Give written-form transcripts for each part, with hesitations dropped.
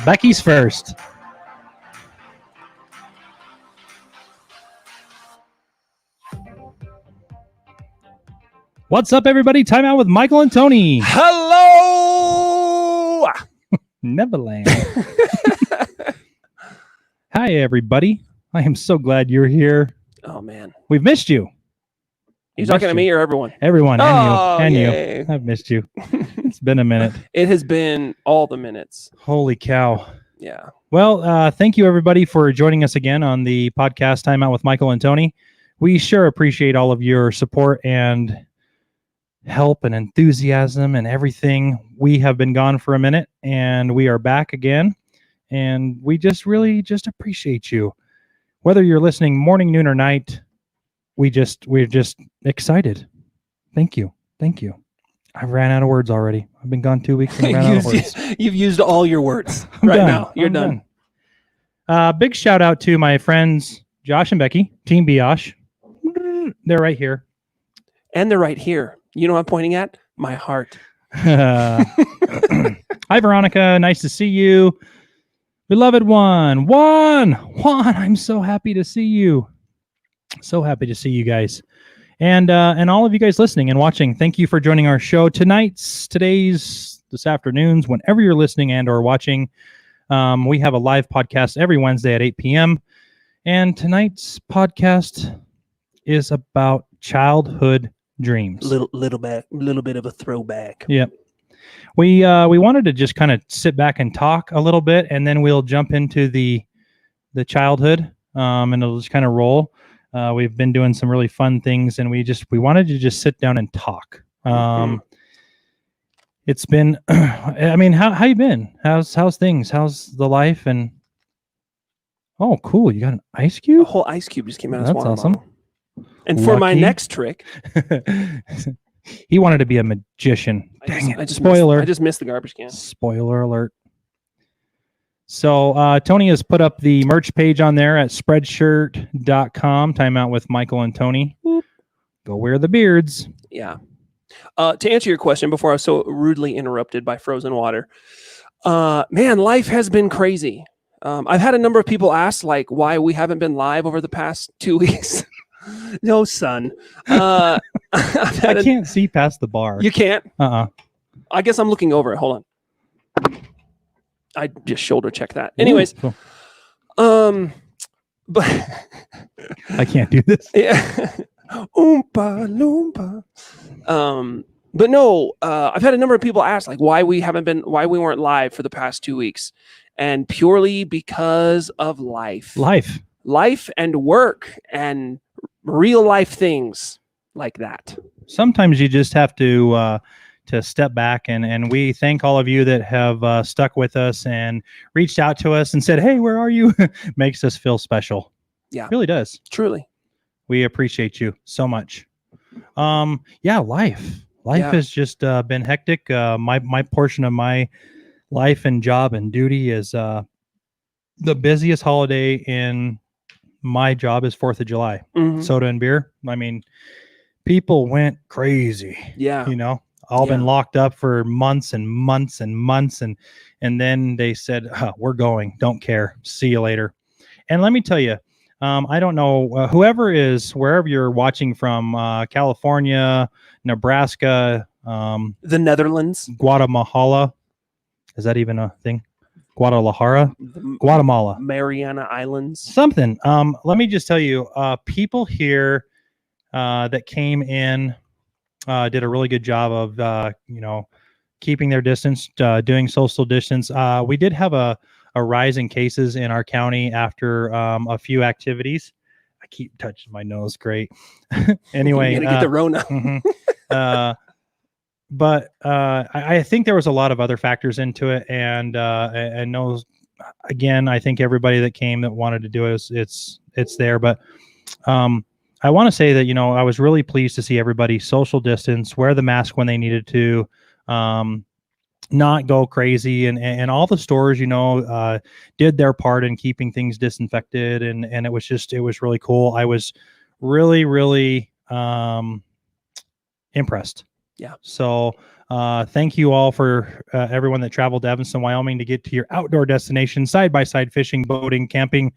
Becky's first. What's up, everybody? Time out with Michael and Tony. Hello, Neverland. Hi, everybody. I am so glad you're here. Oh man, We've missed you. you talking to me or everyone? Everyone, and you. Yay. I've missed you. It's been a minute. It has been all the minutes. Holy cow. Yeah. Well, thank you, everybody, for joining us again on the podcast Time Out with Michael and Tony. We sure appreciate all of your support and help and enthusiasm and everything. We have been gone for a minute, and we are back again, and we just really just appreciate you. Whether you're listening morning, noon, or night, we're just excited. Thank you. I've ran out of words already. I've been gone 2 weeks and I ran out of words. You've used all your words I'm right done. now. You're I'm done. Big shout out to my friends Josh and Becky, Team Biosh. They're right here. And they're right here. You know what I'm pointing at? My heart. Hi, Veronica. Nice to see you. Beloved one. I'm so happy to see you. So happy to see you guys. And all of you guys listening and watching, thank you for joining our show today's, this afternoon's, whenever you're listening and or watching. We have a live podcast every Wednesday at 8 p.m. And tonight's podcast is about childhood dreams. Little bit of a throwback. Yep. We wanted to just kind of sit back and talk a little bit, and then we'll jump into the childhood, and it'll just kind of roll. We've been doing some really fun things, and we wanted to just sit down and talk. It's been, I mean, how you been? How's things? How's the life? And oh, cool, you got an ice A cube? whole ice cube just came out of That's this water awesome. bottle. And for my Lucky. next trick, He wanted to be a magician. Dang it! Spoiler. I just missed the garbage can. Spoiler alert. So Tony has put up the merch page on there at spreadshirt.com. Time out with Michael and Tony. Go wear the beards. Yeah. To answer your question before I was so rudely interrupted by frozen water, man, life has been crazy. I've had a number of people ask like why we haven't been live over the past 2 weeks. No, son. I can't see past the bar. You can't? Uh-uh. I guess I'm looking over it. Hold on. I just shoulder check that. Anyways, Ooh, cool. but I can't do this. yeah. Oompa loompa. But no, I've had a number of people ask like why we weren't live for the past 2 weeks, and purely because of life and work and real life things like that. Sometimes you just have to step back, and we thank all of you that have stuck with us and reached out to us and said, hey, where are you? Makes us feel special. Yeah. It really does. Truly. We appreciate you so much. Life has just been hectic. My portion of my life and job and duty is the busiest holiday in my job is 4th of July. Mhm. Soda and beer. I mean, people went crazy. Yeah. Been locked up for months and months and months, and then they said, we're going, don't care, see you later. And let me tell you, I don't know, wherever you're watching from, California, Nebraska, The Netherlands, Guatemala, is that even a thing? Guadalajara, Guatemala, Mariana Islands, something. Let me just tell you, people here that came in did a really good job of keeping their distance, doing social distance. We did have a rise in cases in our county after a few activities. I keep touching my nose. Great. Anyway, you gotta get the Rona. But I think there was a lot of other factors into it, and those, again, I think everybody that came that wanted to do it, it's there. But I want to say that I was really pleased to see everybody social distance, wear the mask when they needed to, not go crazy, and all the stores, did their part in keeping things disinfected, and it was really cool. I was really impressed. Yeah. So thank you all for everyone that traveled to Evanston, Wyoming to get to your outdoor destination, side-by-side fishing, boating, camping,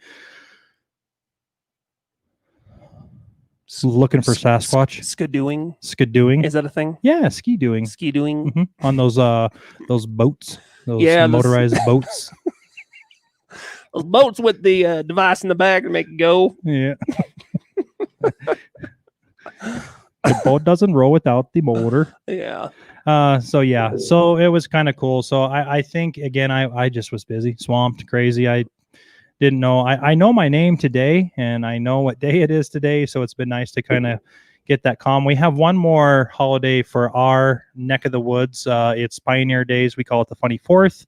looking for Sasquatch, skidooing. Is that a thing? Yeah, ski-doing. Ski-doing. On those boats, those motorized boats. Those boats with the device in the back to make it go. Yeah. The boat doesn't roll without the motor. Yeah. So it was kind of cool. So I think, again, I just was busy, swamped, crazy. I didn't know. I know my name today, and I know what day it is today. So it's been nice to kind of get that calm. We have one more holiday for our neck of the woods. It's Pioneer Days. We call it the Funny Fourth,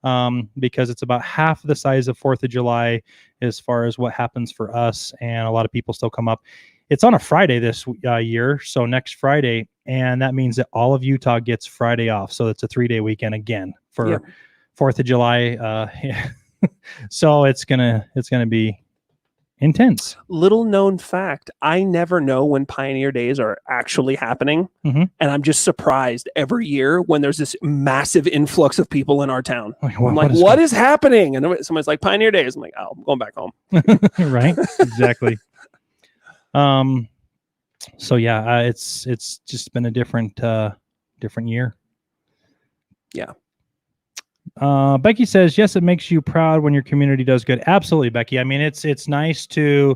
because it's about half the size of 4th of July as far as what happens for us. And a lot of people still come up. It's on a Friday this year, so next Friday, and that means that all of Utah gets Friday off. So it's a 3-day weekend again for 4th of July. So it's gonna be intense. Little known fact: I never know when Pioneer Days are actually happening, and I'm just surprised every year when there's this massive influx of people in our town. I'm like, what is happening? And somebody's like, Pioneer Days. I'm like, oh, I'm going back home. Right? Exactly. So yeah, it's just been a different year. Yeah. Becky says, yes, it makes you proud when your community does good. Absolutely, Becky. I mean, it's nice to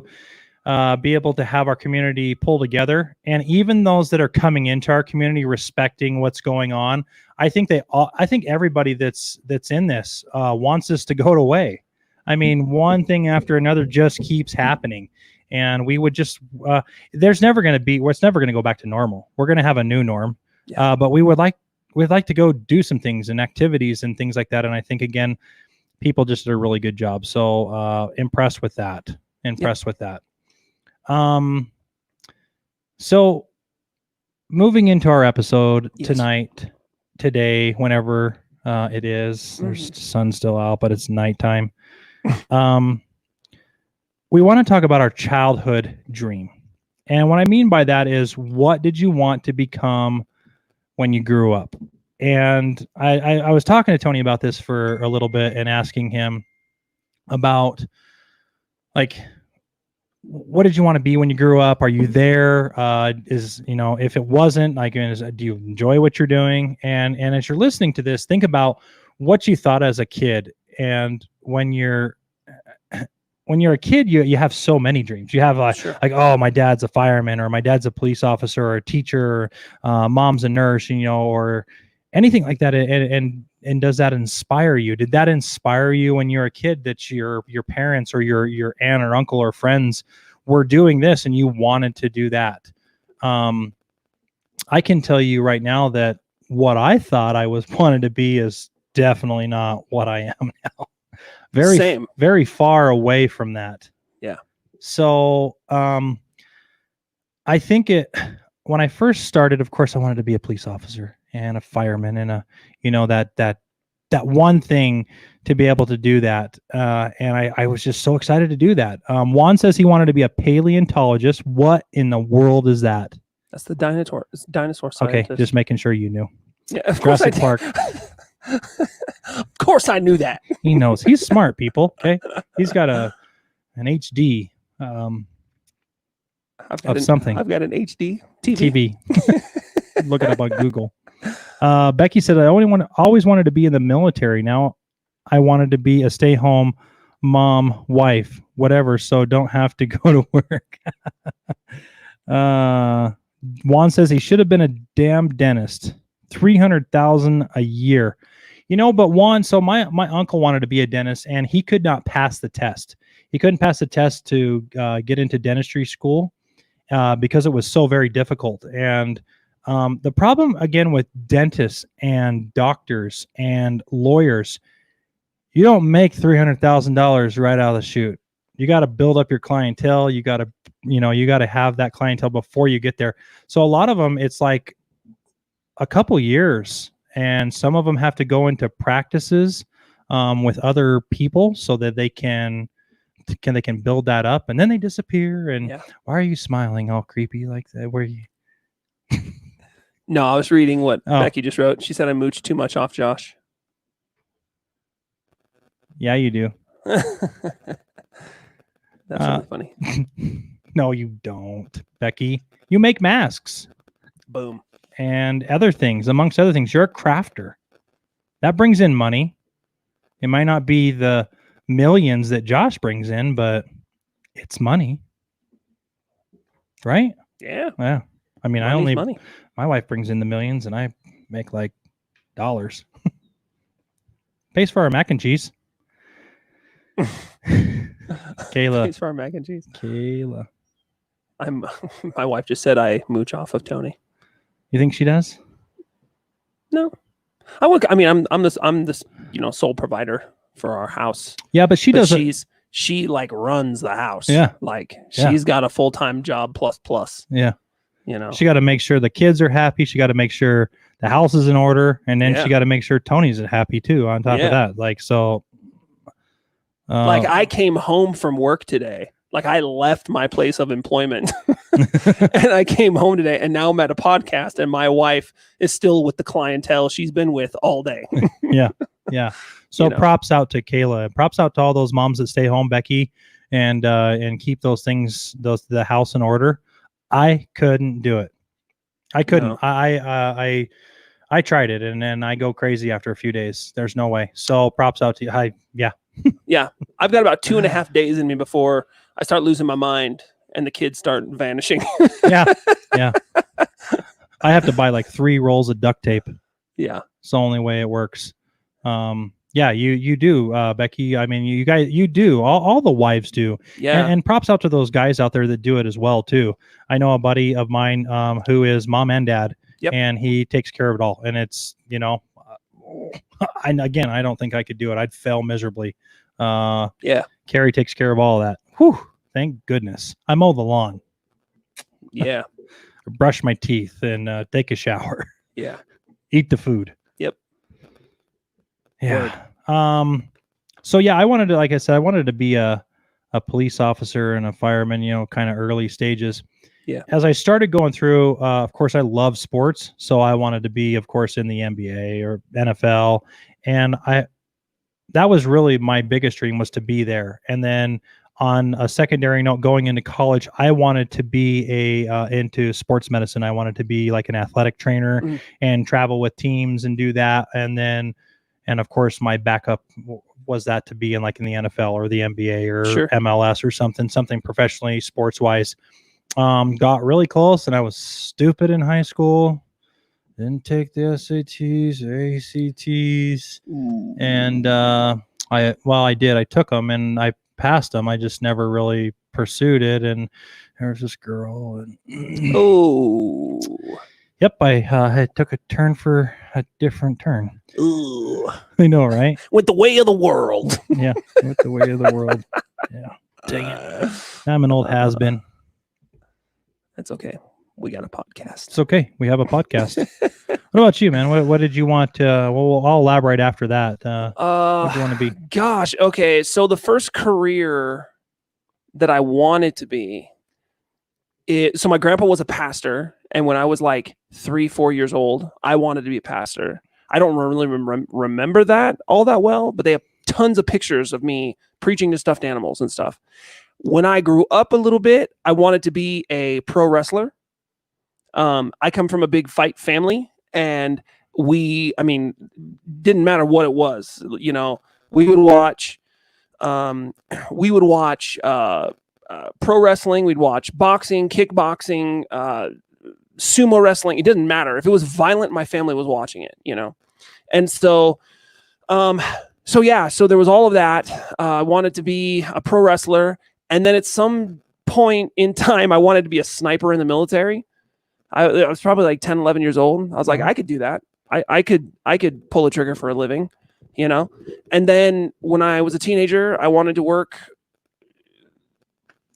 be able to have our community pull together, and even those that are coming into our community respecting what's going on. I think everybody that's in this wants this to go away. I mean, one thing after another just keeps happening. And we would just, it's never going to go back to normal. We're going to have a new norm. Yeah. But we'd like to go do some things and activities and things like that. And I think, again, people just did a really good job. So impressed with that. So moving into our episode today, whenever it is, there's sun still out, but it's nighttime. We want to talk about our childhood dream. And what I mean by that is, what did you want to become when you grew up? And I was talking to Tony about this for a little bit and asking him about, like, what did you want to be when you grew up? Are you there? If it wasn't, like, do you enjoy what you're doing? And as you're listening to this, think about what you thought as a kid. And when you're a kid, you have so many dreams. You have like, oh, my dad's a fireman, or my dad's a police officer, or a teacher, or mom's a nurse, or anything like that. And does that inspire you? Did that inspire you when you were a kid, that your parents or your aunt or uncle or friends were doing this and you wanted to do that? I can tell you right now that what I thought I wanted to be is definitely not what I am now. Very far away from that. Yeah. So, I think when I first started, of course, I wanted to be a police officer and a fireman, and that one thing, to be able to do that. And I was just so excited to do that. Juan says he wanted to be a paleontologist. What in the world is that? That's the dinosaur scientist. Okay, just making sure you knew. Yeah, of course Jurassic Park. Of course I knew that. He knows. He's smart, people. Okay, he's got an HD something. I've got an HD TV. Look it up on Google. Becky said, I always wanted to be in the military. Now I wanted to be a stay-home mom, wife, whatever, so don't have to go to work. Juan says he should have been a damn dentist. $300,000 a year. But Juan, so my uncle wanted to be a dentist, and he could not pass the test. He couldn't pass the test to get into dentistry school because it was so very difficult. And the problem, again, with dentists and doctors and lawyers, you don't make $300,000 right out of the chute. You got to build up your clientele. You got to have that clientele before you get there. So a lot of them, it's like a couple years, and some of them have to go into practices with other people so that they can build that up, and then they disappear. And Yeah. why are you smiling all creepy like that? Where you? No, I was reading what Oh. Becky just wrote. She said I mooched too much off Josh. Yeah, you do. That's really funny. No, you don't, Becky. You make masks Boom. and other things, amongst other things. You're a crafter. That brings in money. It might not be the millions that Josh brings in, but it's money. Right? Yeah. Yeah. I mean, Money's money. my wife brings in the millions and I make like dollars. Pays for our mac and cheese. Kayla. Thanks for our mac and cheese. Kayla. My wife just said I mooch off of Tony. You think she does? No. I'm this sole provider for our house. Yeah, but she But doesn't. she like runs the house. Yeah. Like Yeah. she's got a full-time job plus. Yeah. You know. She got to make sure the kids are happy. She got to make sure the house is in order. And then Yeah. she got to make sure Tony's happy too on top Yeah. of that. Like, so. Like I came home from work today. Like I left my place of employment and I came home today and now I'm at a podcast and my wife is still with the clientele she's been with all day. Yeah. So You know. props out to Kayla. Props out to all those moms that stay home, Becky, and keep those things, the house in order. I couldn't do it. I couldn't. No. I tried it and then I go crazy after a few days. There's no way. So props out to you. Yeah. I've got about 2.5 days in me before I start losing my mind and the kids start vanishing. Yeah. I have to buy like 3 rolls of duct tape. Yeah. It's the only way it works. Yeah, you do, Becky. I mean, you guys, you do. All the wives do. Yeah. And props out to those guys out there that do it as well too. I know a buddy of mine who is mom and dad, Yep. and he takes care of it all. And it's again, I don't think I could do it. I'd fail miserably. Yeah. Carrie takes care of all of that. Whew, thank goodness. I mow the lawn, Yeah. brush my teeth, and take a shower. Yeah. Eat the food. Yep. Yeah. So yeah, I wanted to, like I said, I wanted to be a police officer and a fireman, kind of early stages. Yeah. As I started going through, of course, I love sports. So I wanted to be, of course, in the NBA or NFL. And that was really my biggest dream, was to be there. And then on a secondary note, going into college, I wanted to be into sports medicine. I wanted to be like an athletic trainer and travel with teams and do that. And of course, my backup was that to be in the NFL or the NBA or Sure. MLS or something professionally, sports wise. Got really close, and I was stupid in high school. Didn't take the SATs or ACTs, and I did. I took them and I passed them. I just never really pursued it. And there was this girl, and Oh. yep, I took a turn for a different turn. Ooh. I know, right? Went the way of the world. Yeah, with the way of the world. Yeah, dang it. I'm an old has-been. That's okay. We got a podcast. It's okay. We have a podcast. What about you, man? What did you want? I'll elaborate after that. What do you want to be? Gosh. Okay. So the first career that I wanted to be, so my grandpa was a pastor, and when I was like 3-4 years old, I wanted to be a pastor. I don't really remember that all that well, but they have tons of pictures of me preaching to stuffed animals and stuff. When I grew up a little bit, I wanted to be a pro wrestler. I come from a big fight family, and didn't matter what it was. We would watch pro wrestling. We'd watch boxing, kickboxing, sumo wrestling. It didn't matter. If it was violent, my family was watching it, And so there was all of that. I wanted to be a pro wrestler. And then at some point in time, I wanted to be a sniper in the military. I was probably like 10, 11 years old. I was like, I could do that. I could pull a trigger for a living, And then when I was a teenager, I wanted to work.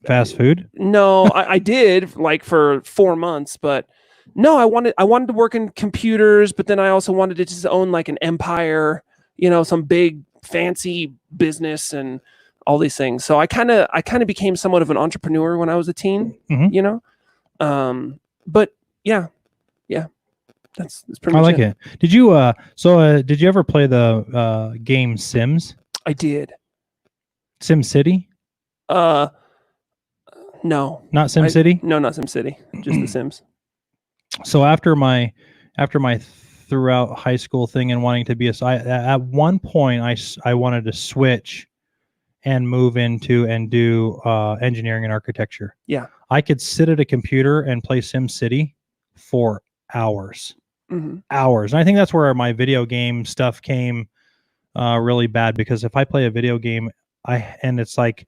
Fast food? No, I did like for 4 months, but No, I wanted to work in computers, but then I also wanted to just own like an empire, some big fancy business and all these things. So I kind of became somewhat of an entrepreneur when I was a teen, Mhm. But yeah, that's pretty I much like it. Did you did you ever play the game Sims? I did. Sim City? Uh, no, Not Sim City? no, not SimCity, just The Sims. So after my throughout high school thing and wanting to be at one point I wanted to switch and move into and do engineering and architecture. Yeah. I could sit at a computer and play Sim City for hours. Mhm. Hours. And I think that's where my video game stuff came really bad, because if I play a video game, and it's like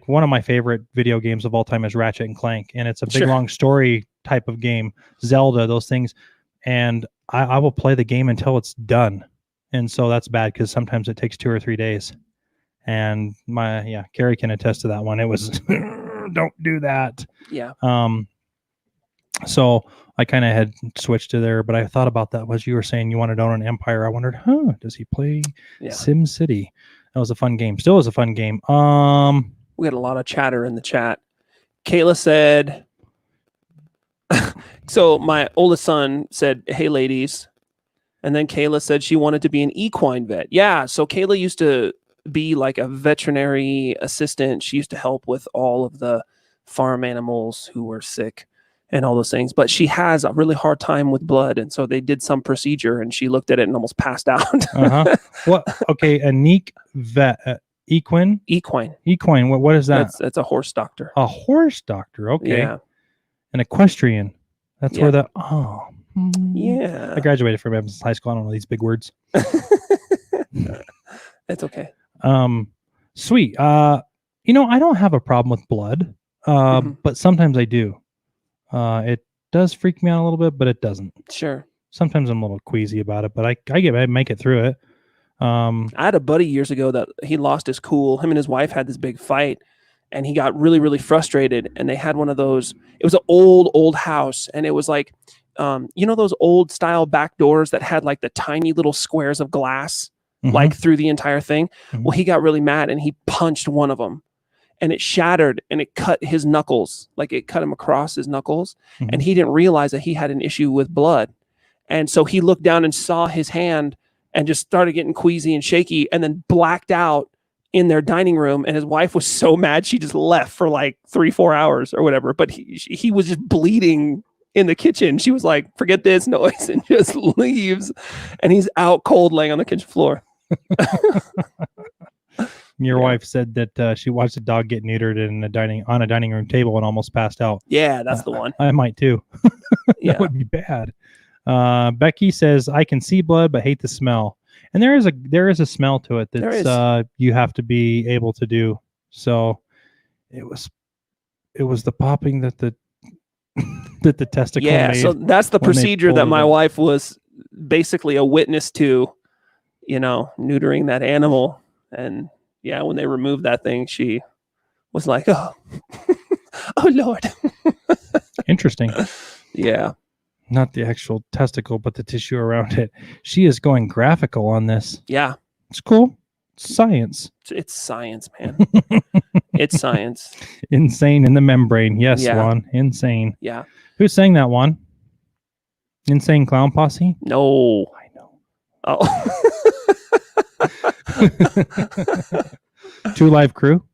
one of my favorite video games of all time is Ratchet and Clank, and it's a big Sure. long story type of game, Zelda, those things, and I will play the game until it's done, and so that's bad because sometimes it takes 2 or 3 days, and Carrie can attest to that one. It was don't do that. Yeah. So I kind of had switched to there, but I thought about that as you were saying you wanted to own an empire. I wondered, does he play Sim City? That was a fun game. Still is a fun game. We got a lot of chatter in the chat. Kayla said, so my oldest son said, "Hey, ladies." And then Kayla said she wanted to be an equine vet. Yeah. So Kayla used to be like a veterinary assistant. She used to help with all of the farm animals who were sick and all those things. But she has a really hard time with blood. And so they did some procedure and she looked at it and almost passed out. What? Okay. A neek vet. Equine. What is that? That's a horse doctor. A horse doctor. Okay. Yeah. An equestrian. That's where the yeah. I graduated from Evanston High School. I don't know these big words. It's okay. Sweet. I don't have a problem with blood, but sometimes I do. It does freak me out a little bit, but it doesn't. Sure. Sometimes I'm a little queasy about it, but I make it through it. I had a buddy years ago that he lost his cool. Him and his wife had this big fight, and he got really, really frustrated. And they had one of those. It was an old house, and it was like, those old style back doors that had like the tiny little squares of glass, like through the entire thing. Well, he got really mad and he punched one of them, and it shattered and it cut his knuckles, like it cut him across his knuckles, and he didn't realize that he had an issue with blood, and so he looked down and saw his hand and just started getting queasy and shaky, and then blacked out in their dining room. And his wife was so mad she just left for like 3-4 hours or whatever. But he was just bleeding in the kitchen. She was like, "Forget this noise," and just leaves. And he's out cold, laying on the kitchen floor. Your wife said that she watched a dog get neutered on a dining room table and almost passed out. Yeah, that's the one. I might too. That would be bad. Becky says, "I can see blood but hate the smell." And there is a smell to it that's you have to be able to do. So it was the popping that the that the testicle made. So that's the procedure that my wife was basically a witness to, neutering that animal. And yeah, when they removed that thing, she was like, "Oh, oh Lord." Interesting. Yeah. Not the actual testicle, but the tissue around it. She is going graphical on this. Yeah. It's cool. It's science. It's science, man. It's science. Insane in the membrane. Yes, Juan. Insane. Yeah. Who sang that one? Insane Clown Posse? No. I know. Oh. 2 Live Crew.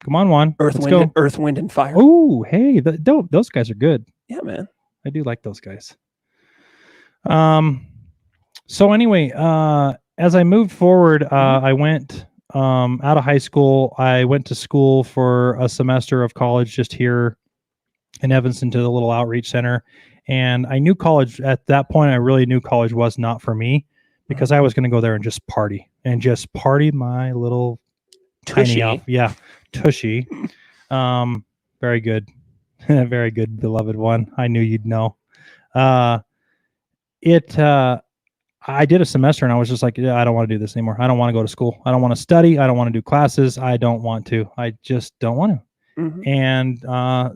Come on, Juan. Earth, Wind, and Fire. Oh, hey. Those guys are good. Yeah, man. I do like those guys. So anyway, as I moved forward, I went out of high school. I went to school for a semester of college just here in Evanston to the little outreach center. And I knew college at that point. I really knew college was not for me because I was going to go there and just party my little tushy. Tiny off. Yeah. Tushy. Very good. Very good, beloved one. I knew you'd know. I did a semester and I was just like, I don't want to do this anymore. I don't want to go to school. I don't want to study. I don't want to do classes. I don't want to. I just don't want to. And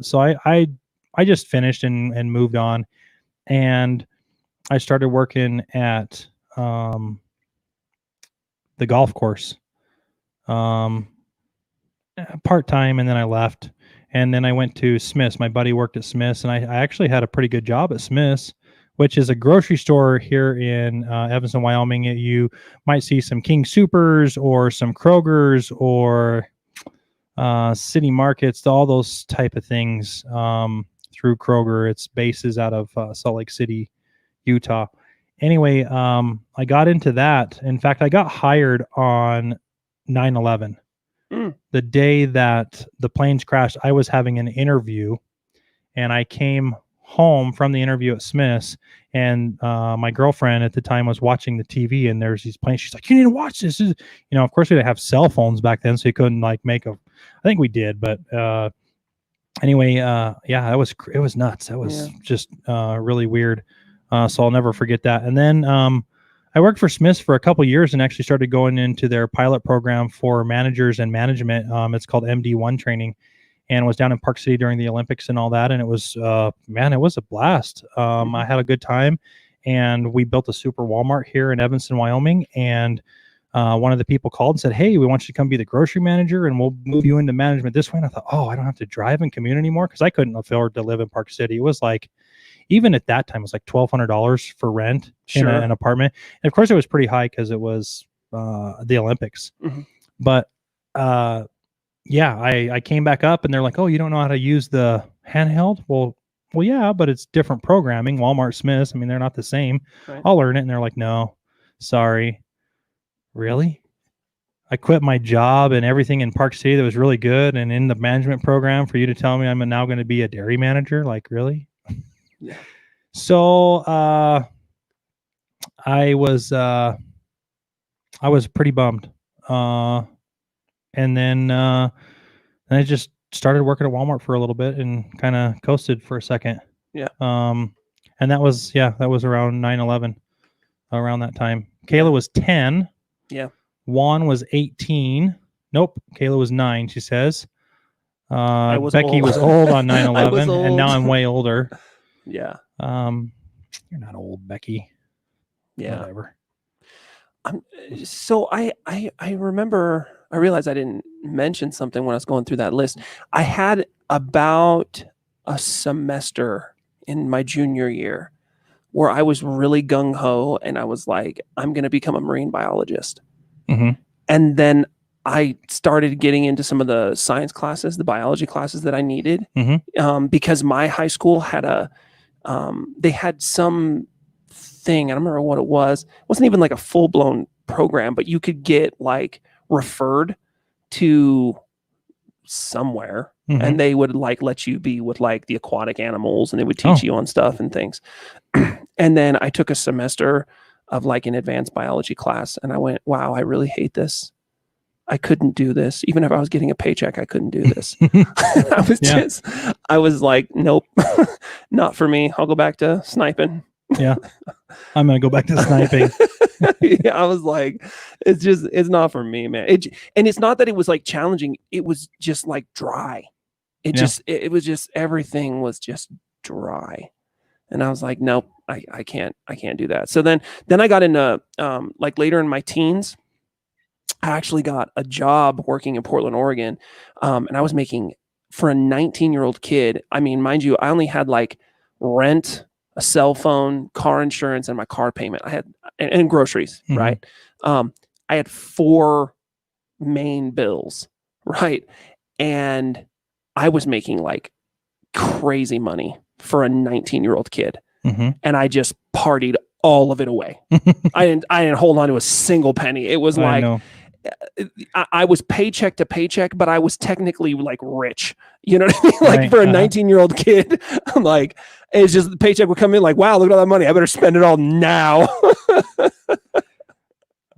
so I I just finished and moved on, and I started working at the golf course, part-time, and then I left, and then I went to Smith's. My buddy worked at Smith's, and I actually had a pretty good job at Smith's, which is a grocery store here in Evanston, Wyoming. You might see some King Supers or some Kroger's or city markets, all those type of things through Kroger. Its base is out of Salt Lake City, Utah. Anyway, I got into that. In fact, I got hired on 9/11. The day that the planes crashed, I was having an interview, and I came home from the interview at Smith's, and my girlfriend at the time was watching the TV, and there's these planes. She's like, "You need to watch this." Of course we didn't have cell phones back then, so you couldn't like make a. I think we did, but anyway, yeah, it was nuts. That was just really weird. So I'll never forget that. And then I worked for Smith's for a couple years and actually started going into their pilot program for managers and management. It's called MD1 training, and was down in Park City during the Olympics and all that. And it was, man, it was a blast. I had a good time, and we built a super Walmart here in Evanston, Wyoming. And one of the people called and said, "Hey, we want you to come be the grocery manager, and we'll move you into management this way." And I thought, oh, I don't have to drive and commute anymore, because I couldn't afford to live in Park City. It was like, even at that time, it was like $1,200 for rent in an apartment. And of course, it was pretty high because it was the Olympics. But yeah, I came back up, and they're like, "Oh, you don't know how to use the handheld?" Well, yeah, but it's different programming. Walmart, Smith's, I mean, they're not the same. Right. I'll learn it. And they're like, "No, sorry." Really? I quit my job and everything in Park City that was really good and in the management program for you to tell me I'm now going to be a dairy manager? Like, really? Yeah. So I was pretty bummed. And then I just started working at Walmart for a little bit and kind of coasted for a second. Yeah. And that was around 9/11, around that time. Kayla was 10. Yeah. Juan was 18. Nope. Kayla was 9, she says. Becky was old on 9/11, and now I'm way older. Yeah. You're not old, Becky. Yeah. Whatever. So I remember, I realized I didn't mention something when I was going through that list. I had about a semester in my junior year where I was really gung-ho, and I was like, I'm going to become a marine biologist. And then I started getting into some of the science classes, the biology classes that I needed, because my high school had they had some thing, I don't remember what it was. It wasn't even like a full-blown program, but you could get like referred to somewhere, and they would like let you be with like the aquatic animals, and they would teach you on stuff and things. And then I took a semester of like an advanced biology class, and I went, wow, I really hate this. I couldn't do this. Even if I was getting a paycheck, I couldn't do this. I was like, nope, not for me. I'll go back to sniping. Yeah. I'm going to go back to sniping. Yeah, I was like, it's not for me, man. And it's not that it was like challenging. It was just like dry. It was just, everything was just dry. And I was like, nope, I can't do that. So then I got into, like later in my teens, I actually got a job working in Portland, Oregon. And I was making, for a 19-year-old kid, I mean, mind you, I only had like rent, a cell phone, car insurance, and my car payment. I had, and groceries, right? I had 4 main bills, right? And I was making like crazy money for a 19-year-old kid. And I just partied all of it away. I didn't hold on to a single penny. It was like, I was paycheck to paycheck, but I was technically like rich. You know what I mean? Like for a 19-year-old kid, I'm like, it's just the paycheck would come in like, wow, look at all that money. I better spend it all now.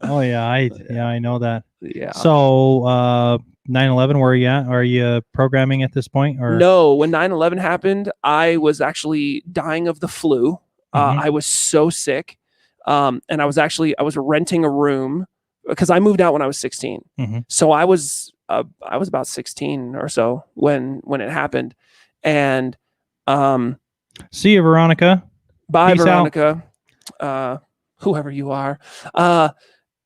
Oh yeah. I know that. Yeah. So 9/11, where are you at? Are you programming at this point? Or no, when 9/11 happened, I was actually dying of the flu. I was so sick. And I was renting a room because I moved out when I was 16. So I was about 16 or so when it happened. And See you, Veronica. Bye, Peace out. Veronica. Whoever you are.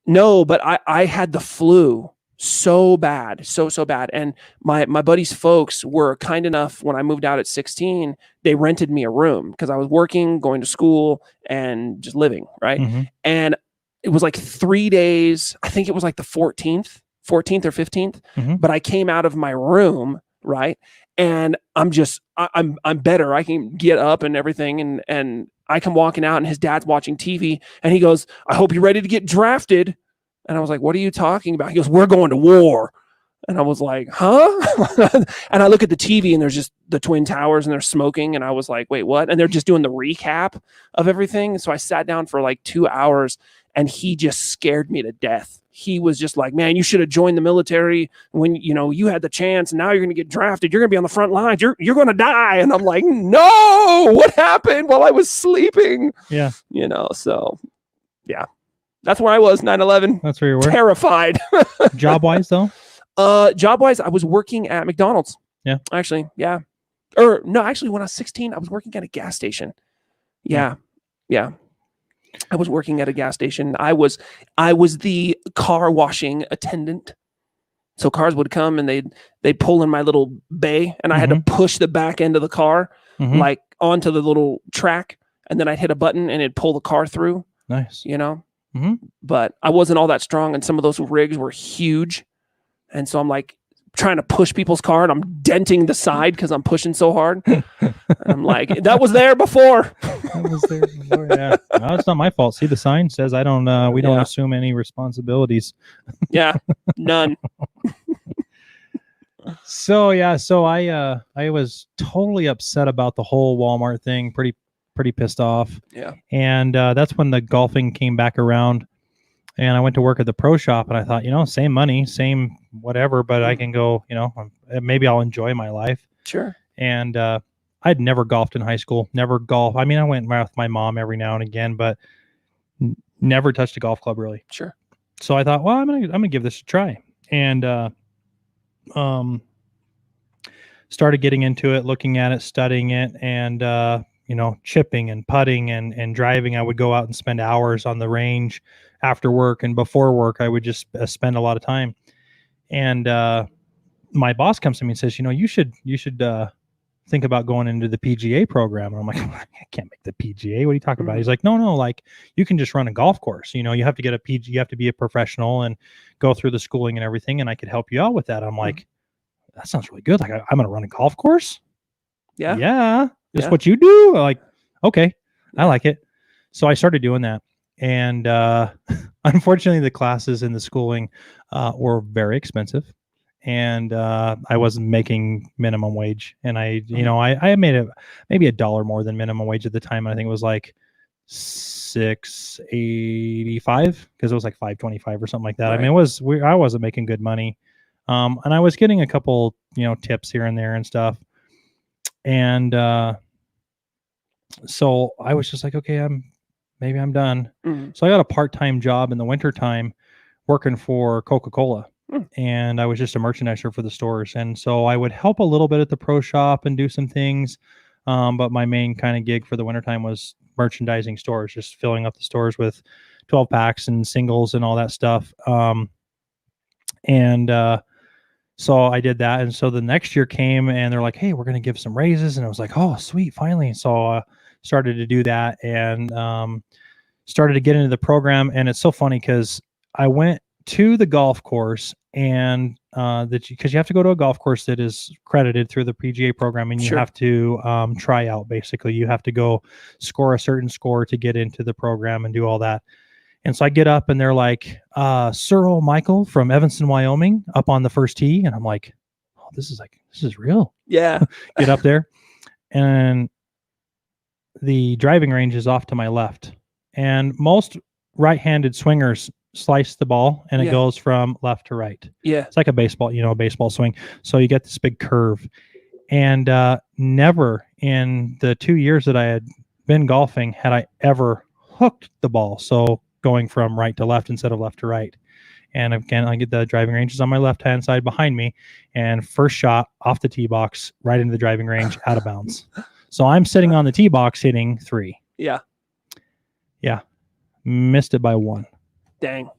No, but I had the flu so bad, so bad. And my buddy's folks were kind enough when I moved out at 16, they rented me a room because I was working, going to school, and just living, right? Mhm. And it was like 3 days. I think it was like the 14th or 15th. Mhm. But I came out of my room, right? And I'm better. I can get up and everything, and I come walking out, and his dad's watching TV, and he goes, "I hope you're ready to get drafted." And I was like, "What are you talking about?" He goes, "We're going to war." And I was like, "Huh?" And I look at the TV, and there's just the Twin Towers, and they're smoking. And I was like, "Wait, what?" And they're just doing the recap of everything. So I sat down for like 2 hours, and he just scared me to death. He was just like, "Man, you should have joined the military when you had the chance. And now you're going to get drafted. You're going to be on the front lines. You're going to die." And I'm like, "No, what happened while I was sleeping?" Yeah. So yeah, that's where I was. 9/11. That's where you were. Terrified. Job wise, though. Job wise, I was working at McDonald's. Yeah. Actually, yeah. Or no, actually, when I was 16, I was working at a gas station. Yeah. I was working at a gas station. I was the car washing attendant. So cars would come, and they'd pull in my little bay, and I had to push the back end of the car like onto the little track, and then I'd hit a button, and it'd pull the car through. Nice. But I wasn't all that strong, and some of those rigs were huge, and so I'm like trying to push people's car, and I'm denting the side because I'm pushing so hard. And I'm like, that was there before. That was there before. Yeah. No, it's not my fault. See, the sign says we don't assume any responsibilities. Yeah, none. So I was totally upset about the whole Walmart thing. Pretty pissed off. Yeah. And that's when the golfing came back around, and I went to work at the pro shop, and I thought, same money, same whatever, but I can go, maybe I'll enjoy my life. Sure. And I'd never golfed in high school, never golf. I mean, I went with my mom every now and again, but never touched a golf club really. Sure. So I thought, well, I'm gonna give this a try, and started getting into it, looking at it, studying it, and chipping and putting and driving. I would go out and spend hours on the range after work, and before work I would just spend a lot of time. And my boss comes to me and says, you should think about going into the PGA program. And I'm like, I can't make the PGA. What are you talking about? He's like, no, like you can just run a golf course. You have to get a PG, you have to be a professional and go through the schooling and everything. And I could help you out with that. I'm like, that sounds really good. Like I'm going to run a golf course. Yeah. Yeah. That's what you do. Like, okay, I like it. So I started doing that. And unfortunately, the classes and the schooling were very expensive. And I wasn't making minimum wage. And I made maybe $1 more than minimum wage at the time. I think it was like $6.85 because it was like $5.25 or something like that. Right. I mean, I wasn't making good money. And I was getting a couple, tips here and there and stuff. And so I was just like, okay, maybe I'm done. So I got a part-time job in the wintertime working for Coca-Cola. And I was just a merchandiser for the stores. And so I would help a little bit at the pro shop and do some things. But my main kind of gig for the wintertime was merchandising stores, just filling up the stores with 12 packs and singles and all that stuff. So I did that. And so the next year came and they're like, hey, we're going to give some raises. And I was like, oh, sweet, finally. So started to do that and started to get into the program. And it's so funny because I went to the golf course and because you have to go to a golf course that is credited through the PGA program, and you have to try out. Basically, you have to go score a certain score to get into the program and do all that. And so I get up and they're like, Sir Michael from Evanston, Wyoming, up on the first tee. And I'm like, oh, this is real. Yeah. Get up there. And the driving range is off to my left. And most right-handed swingers slice the ball and it goes from left to right. Yeah. It's like a baseball swing. So you get this big curve. And never in the 2 years that I had been golfing had I ever hooked the ball. So going from right to left instead of left to right. And again, I get the driving range is on my left-hand side behind me, and first shot off the tee box, right into the driving range, out of bounds. So I'm sitting on the tee box hitting 3. Yeah. Yeah. Missed it by 1. Dang.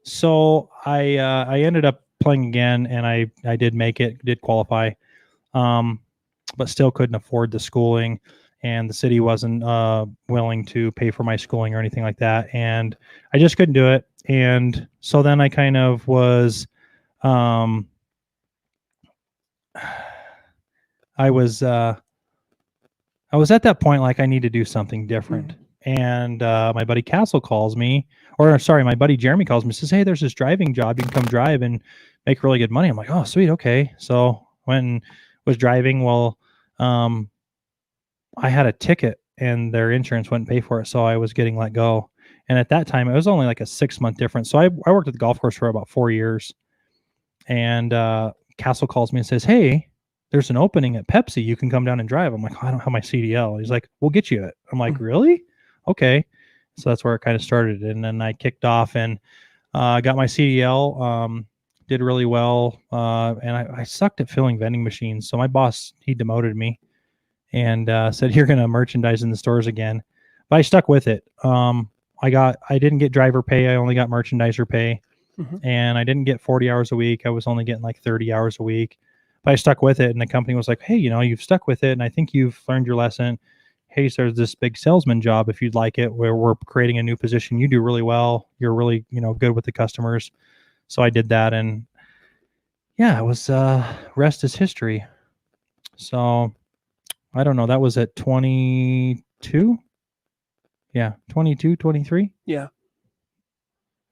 So I ended up playing again, and I did make it, did qualify, but still couldn't afford the schooling, and the city wasn't willing to pay for my schooling or anything like that, and I just couldn't do it. And so then I kind of was, I was at that point like I need to do something different. And my buddy Castle calls me, or sorry, my buddy Jeremy calls me, says, "Hey, there's this driving job. You can come drive and make really good money." I'm like, "Oh, sweet, okay." So when was driving, well, I had a ticket and their insurance wouldn't pay for it, so I was getting let go. And at that time, it was only like a 6-month difference. So I worked at the golf course for about 4 years. And Castle calls me and says, "Hey, there's an opening at Pepsi. You can come down and drive." I'm like, "Oh, I don't have my CDL." He's like, "We'll get you it." I'm like, "Really?" Okay. So that's where it kind of started. And then I kicked off and got my CDL, did really well. And I sucked at filling vending machines. So my boss, he demoted me and said, "You're going to merchandise in the stores again." But I stuck with it. I didn't get driver pay. I only got merchandiser pay. And I didn't get 40 hours a week. I was only getting like 30 hours a week. But I stuck with it. And the company was like, "Hey, you've stuck with it. And I think you've learned your lesson. Hey, so there's this big salesman job if you'd like it, where we're creating a new position. You do really well. You're really, good with the customers." So I did that. And yeah, it was rest is history. So I don't know. That was at 22. Yeah, 22, 23. Yeah.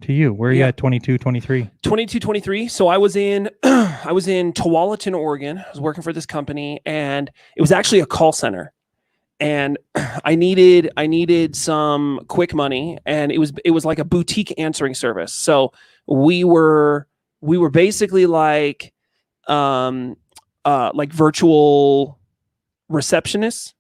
To you, where are you at 22, 23? 22, 23. So I was in Tualatin, Oregon. I was working for this company, and it was actually a call center. And I needed some quick money, and it was like a boutique answering service. So we were basically like virtual receptionists,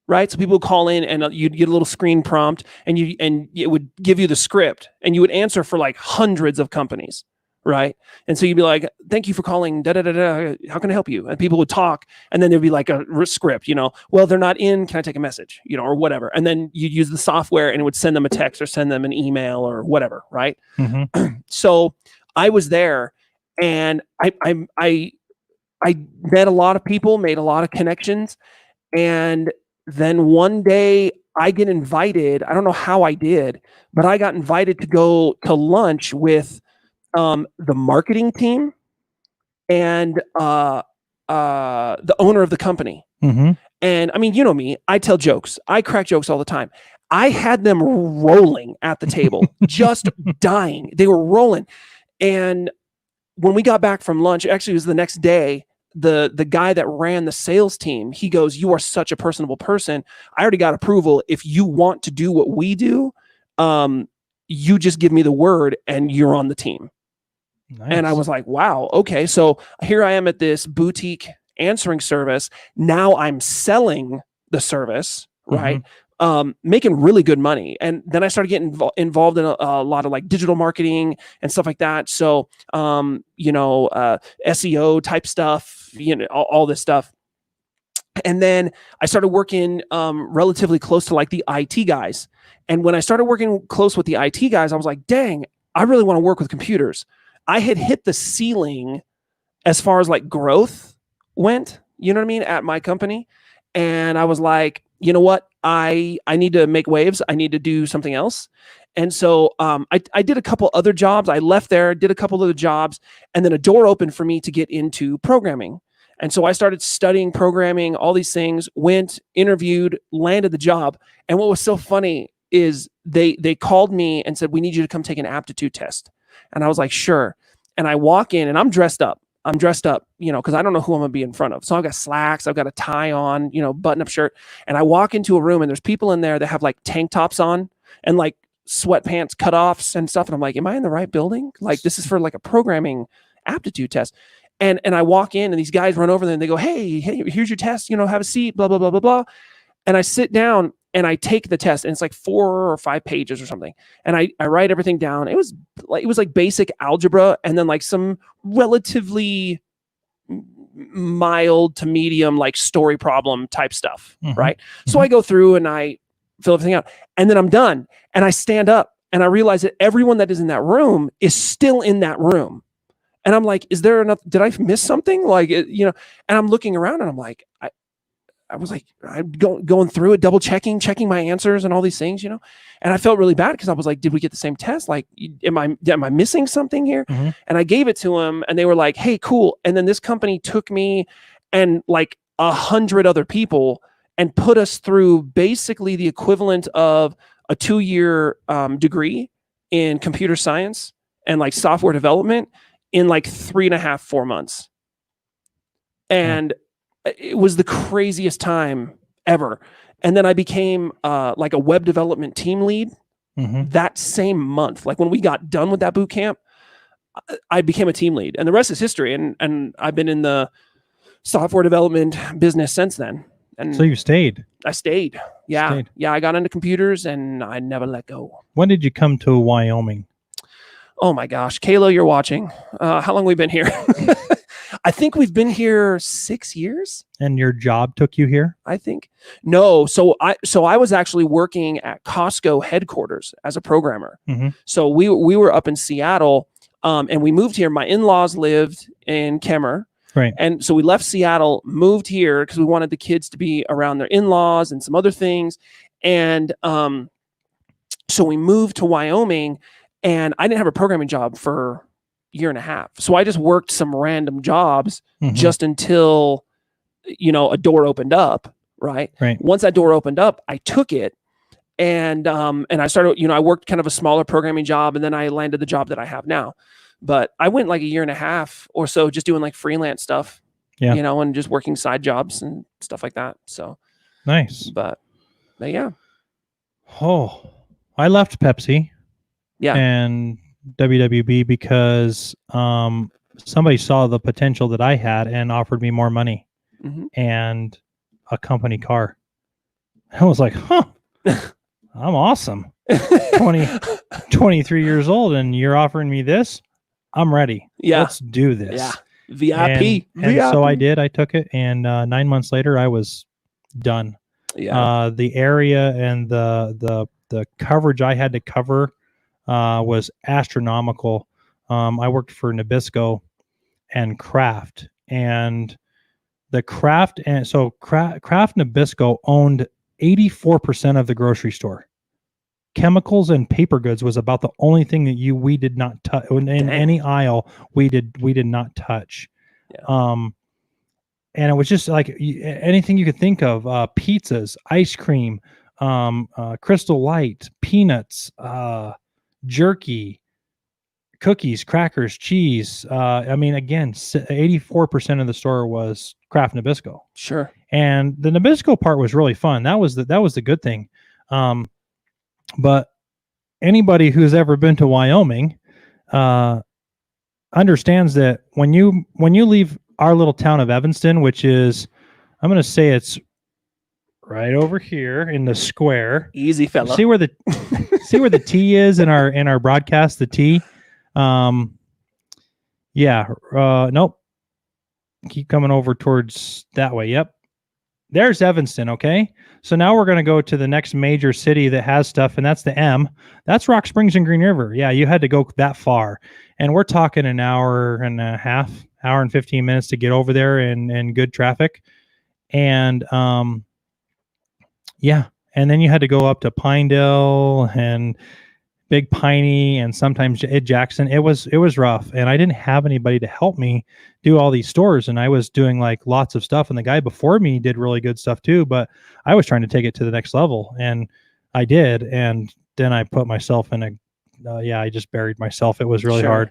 right? So people would call in, and you'd get a little screen prompt, and it would give you the script, and you would answer for like hundreds of companies, right? And so you'd be like, "Thank you for calling, da da da da. How can I help you?" And people would talk, and then there'd be like a script, "Well, they're not in. Can I take a message?" Or whatever. And then you'd use the software, and it would send them a text or send them an email or whatever, right? So I was there, and I met a lot of people, made a lot of connections, and then one day I get invited. I don't know how I did, but I got invited to go to lunch with the marketing team and the owner of the company. And I mean, you know me, I tell jokes. I crack jokes all the time. I had them rolling at the table, just dying. They were rolling. And when we got back from lunch, actually it was the next day, the guy that ran the sales team, he goes, "You are such a personable person. I already got approval. If you want to do what we do, you just give me the word and you're on the team." Nice. And I was like, wow, okay. So here I am at this boutique answering service. Now I'm selling the service, right? Making really good money. And then I started getting involved in a lot of like digital marketing and stuff like that. So, SEO type stuff, all this stuff. And then I started working relatively close to like the IT guys. And when I started working close with the IT guys, I was like, dang, I really want to work with computers. I had hit the ceiling as far as like growth went, at my company. And I was like, you know what? I need to make waves. I need to do something else. And so I did a couple other jobs. I left there, did a couple other jobs, and then a door opened for me to get into programming. And so I started studying programming, all these things, went, interviewed, landed the job. And what was so funny is they called me and said, "We need you to come take an aptitude test." And I was like, "Sure." And I walk in and I'm dressed up, because I don't know who I'm going to be in front of. So I've got slacks, I've got a tie on, button-up shirt. And I walk into a room and there's people in there that have like tank tops on and like sweatpants cutoffs and stuff. And I'm like, am I in the right building? Like, this is for like a programming aptitude test. And I walk in and these guys run over there and they go, hey, here's your test, have a seat, blah, blah, blah, blah, blah. And I sit down and I take the test, and it's like 4 or 5 pages or something. And I write everything down. It was like basic algebra and then like some relatively mild to medium, like story problem type stuff, Mhm. right? So I go through and I fill everything out, and then I'm done, and I stand up and I realize that everyone that is in that room is still in that room. And I'm like, is there enough? Did I miss something? Like, and I'm looking around and I'm like, I was like, I'm going through it, double checking my answers and all these things, and I felt really bad because I was like, did we get the same test? Like, am I missing something here? Mhm. And I gave it to them and they were like, hey, cool. And then this company took me and like 100 other people and put us through basically the equivalent of a 2-year degree in computer science and like software development in like 3.5, 4 months. And it was the craziest time ever. And then I became like a web development team lead that same month. Like when we got done with that boot camp, I became a team lead, and the rest is history. And I've been in the software development business since then. And So you stayed. I stayed. Yeah. Stayed. Yeah. I got into computers and I never let go. When did you come to Wyoming? Oh my gosh. Kayla, you're watching. How long have we been here? I think we've been here 6 years. And your job took you here? I think. No. So I was actually working at Costco headquarters as a programmer. Mhm. So we were up in Seattle, and we moved here. My in-laws lived in Kemmer. Right. And so we left Seattle, moved here because we wanted the kids to be around their in-laws and some other things. And so we moved to Wyoming, and I didn't have a programming job for a year and a half. So I just worked some random jobs just until, a door opened up. Right. Right. Once that door opened up, I took it. And I started, I worked kind of a smaller programming job, and then I landed the job that I have now. But I went like a year and a half or so just doing like freelance stuff, and just working side jobs and stuff like that. So nice. But yeah. Oh, I left Pepsi Yeah. and WWB because somebody saw the potential that I had and offered me more money and a company car. I was like, I'm awesome. 23 years old and you're offering me this? I'm ready. Yeah. Let's do this. Yeah. VIP. And so I did. I took it, and 9 months later, I was done. Yeah. The area and the coverage I had to cover was astronomical. I worked for Nabisco and Kraft, and the Kraft Nabisco owned 84% of the grocery store. Chemicals and paper goods was about the only thing that we did not touch in any aisle. We did not touch. Yeah. And it was just like anything you could think of: pizzas, ice cream, Crystal Light, peanuts, jerky, cookies, crackers, cheese. I mean, again, 84% of the store was Kraft Nabisco. Sure. And the Nabisco part was really fun. That was the good thing. But anybody who's ever been to Wyoming understands that when you leave our little town of Evanston, which is, I'm going to say it's right over here in the square. Easy, fella. See where the T is in our broadcast, the T. Nope. Keep coming over towards that way. Yep. There's Evanston, okay? So now we're going to go to the next major city that has stuff, and that's the M. That's Rock Springs and Green River. Yeah, you had to go that far. And we're talking an hour and a half, hour and 15 minutes to get over there in good traffic. And, and then you had to go up to Pinedale and Big Piney and sometimes Jackson. It was rough, and I didn't have anybody to help me do all these stores, and I was doing like lots of stuff, and the guy before me did really good stuff too, but I was trying to take it to the next level, and I did, and then I put myself in I just buried myself. It was really hard.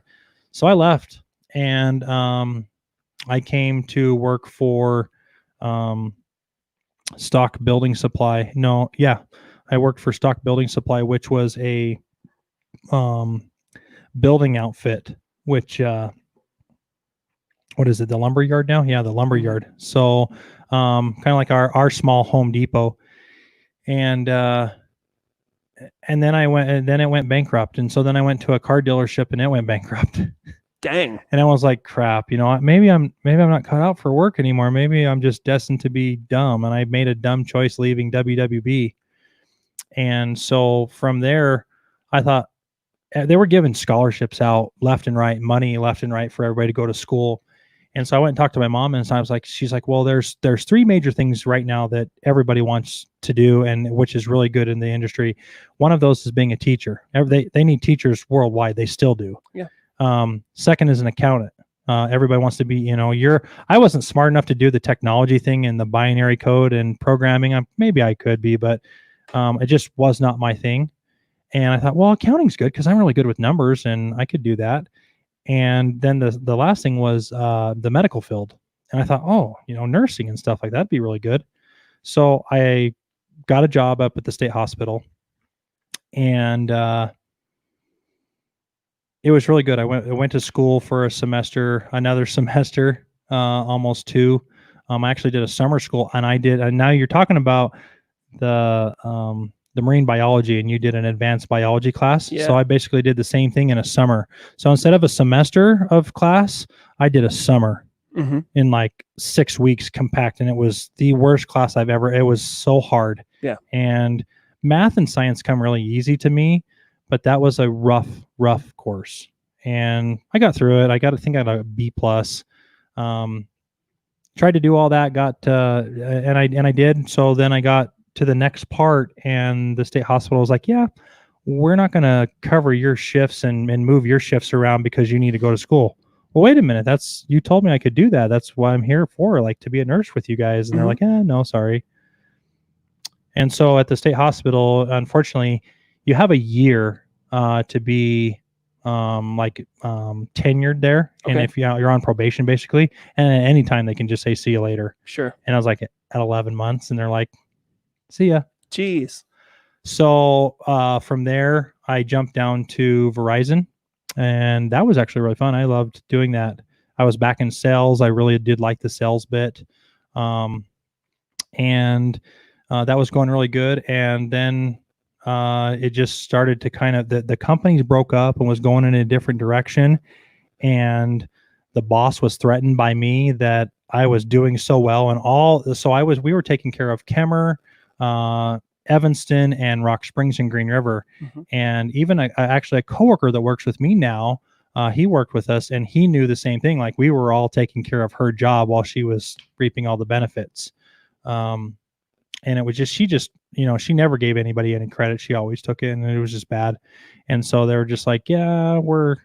So I left, and I came to work for Stock Building Supply. I worked for Stock Building Supply, which was a building outfit, which what is it, the lumber yard now? Yeah, the lumber yard. So kind of like our small Home Depot. And then it went bankrupt, and so then I went to a car dealership and it went bankrupt. Dang. And I was like, crap, maybe I'm not cut out for work anymore. Maybe I'm just destined to be dumb. And I made a dumb choice leaving WWB. And so from there, I thought they were giving scholarships out left and right, money left and right for everybody to go to school. And so I went and talked to my mom, and so I was like, she's like, well, there's three major things right now that everybody wants to do, and which is really good in the industry. One of those is being a teacher. They need teachers worldwide. They still do. Yeah. Second is an accountant. Everybody wants to be, I wasn't smart enough to do the technology thing and the binary code and programming. Maybe I could be, but it just was not my thing. And I thought, well, accounting's good because I'm really good with numbers and I could do that. And then the last thing was the medical field. And I thought, oh, nursing and stuff like that'd be really good. So I got a job up at the state hospital, and it was really good. I went to school for another semester, almost two. I actually did a summer school, and now you're talking about the marine biology, and you did an advanced biology class. Yeah. So I basically did the same thing in a summer. So instead of a semester of class, I did a summer in like 6 weeks compact. And it was the worst class it was so hard. Yeah. And math and science come really easy to me, but that was a rough course. And I got through it. I got a B+. Tried to do all that, and I did. So then I got to the next part, and the state hospital was like, yeah, we're not going to cover your shifts and move your shifts around because you need to go to school. Well, wait a minute. You told me I could do that. That's what I'm here for, like to be a nurse with you guys. And they're like, no, sorry. And so at the state hospital, unfortunately, you have a year to be tenured there. Okay. And if you're on probation, basically, and at any time they can just say, see you later. Sure. And I was like at 11 months, and they're like, see ya. Jeez. So from there, I jumped down to Verizon, and that was actually really fun. I loved doing that. I was back in sales. I really did like the sales bit. And that was going really good. And then it just started to kind of, the companies broke up and was going in a different direction. And the boss was threatened by me that I was doing so well and we were taking care of Kemmer, Evanston, and Rock Springs and Green River. And even actually a coworker that works with me now, he worked with us, and he knew the same thing. Like, we were all taking care of her job while she was reaping all the benefits. And it was just, she never gave anybody any credit. She always took it, and it was just bad. And so they were just like, yeah, we're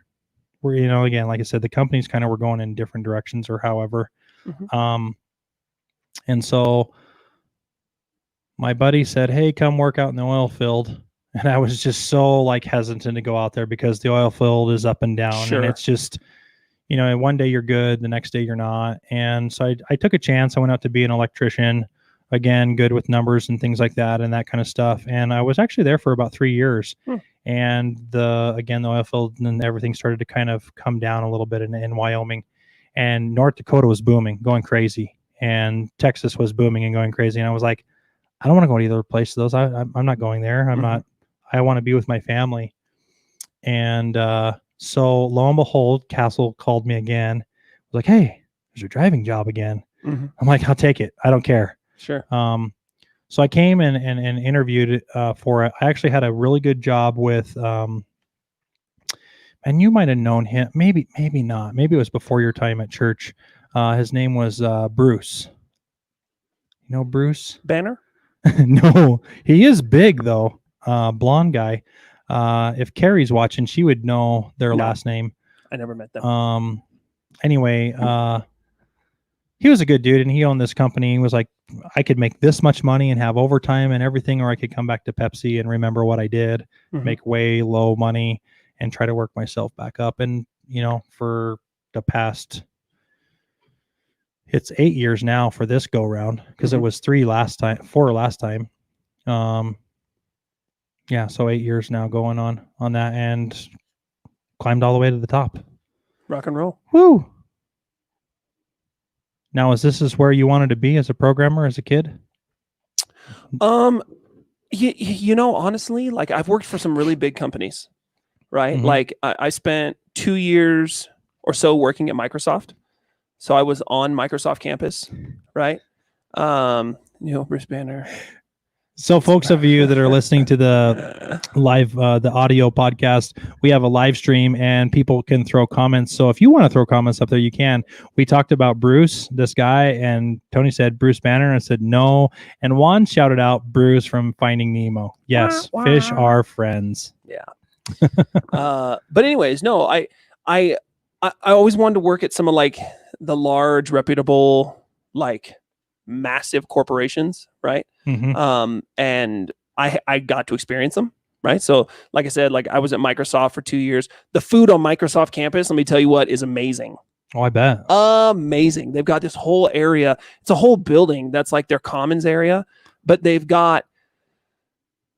again, like I said, the companies kind of were going in different directions or however. And so my buddy said, hey, come work out in the oil field. And I was just so hesitant to go out there because the oil field is up and down. Sure. And it's just, one day you're good, the next day you're not. And so I took a chance. I went out to be an electrician, again, good with numbers and things like that and that kind of stuff. And I was actually there for about 3 years. And the oil field and everything started to kind of come down a little bit in Wyoming. And North Dakota was booming, going crazy. And Texas was booming and going crazy. And I was like, I don't want to go to either place of those. I'm not going there. I want to be with my family. And so lo and behold, Castle called me again. Was like, hey, there's a driving job again. I'm like, I'll take it. I don't care. Sure. So I came and interviewed for it. I actually had a really good job with, and you might have known him. Maybe not. Maybe it was before your time at church. His name was Bruce. You know Bruce? Banner? No, he is big though. Blonde guy. If Carrie's watching, she would know their last name. I never met them. Anyway, he was a good dude, and he owned this company. He was like, I could make this much money and have overtime and everything, or I could come back to Pepsi and remember what I did, make way low money and try to work myself back up. And, for the past, it's 8 years now for this go round, because it was 4 last time. Yeah. So 8 years now going on that, and climbed all the way to the top. Rock and roll. Woo. Now, this is where you wanted to be as a programmer as a kid? Honestly, I've worked for some really big companies, right? I spent 2 years or so working at Microsoft. So I was on Microsoft campus, right? Bruce Banner. So, folks of you that are listening to the live, the audio podcast, we have a live stream and people can throw comments. So, if you want to throw comments up there, you can. We talked about Bruce, this guy, and Tony said Bruce Banner, and I said no. And Juan shouted out Bruce from Finding Nemo. Yes, fish are friends. Yeah. But anyways, no, I always wanted to work at some of like the large, reputable, like massive corporations, right? Mhm. And I got to experience them, right? So like I said, like I was at Microsoft for 2 years. The food on Microsoft campus, let me tell you what, is amazing. Oh, I bet. Amazing. They've got this whole area. It's a whole building that's like their commons area, but they've got,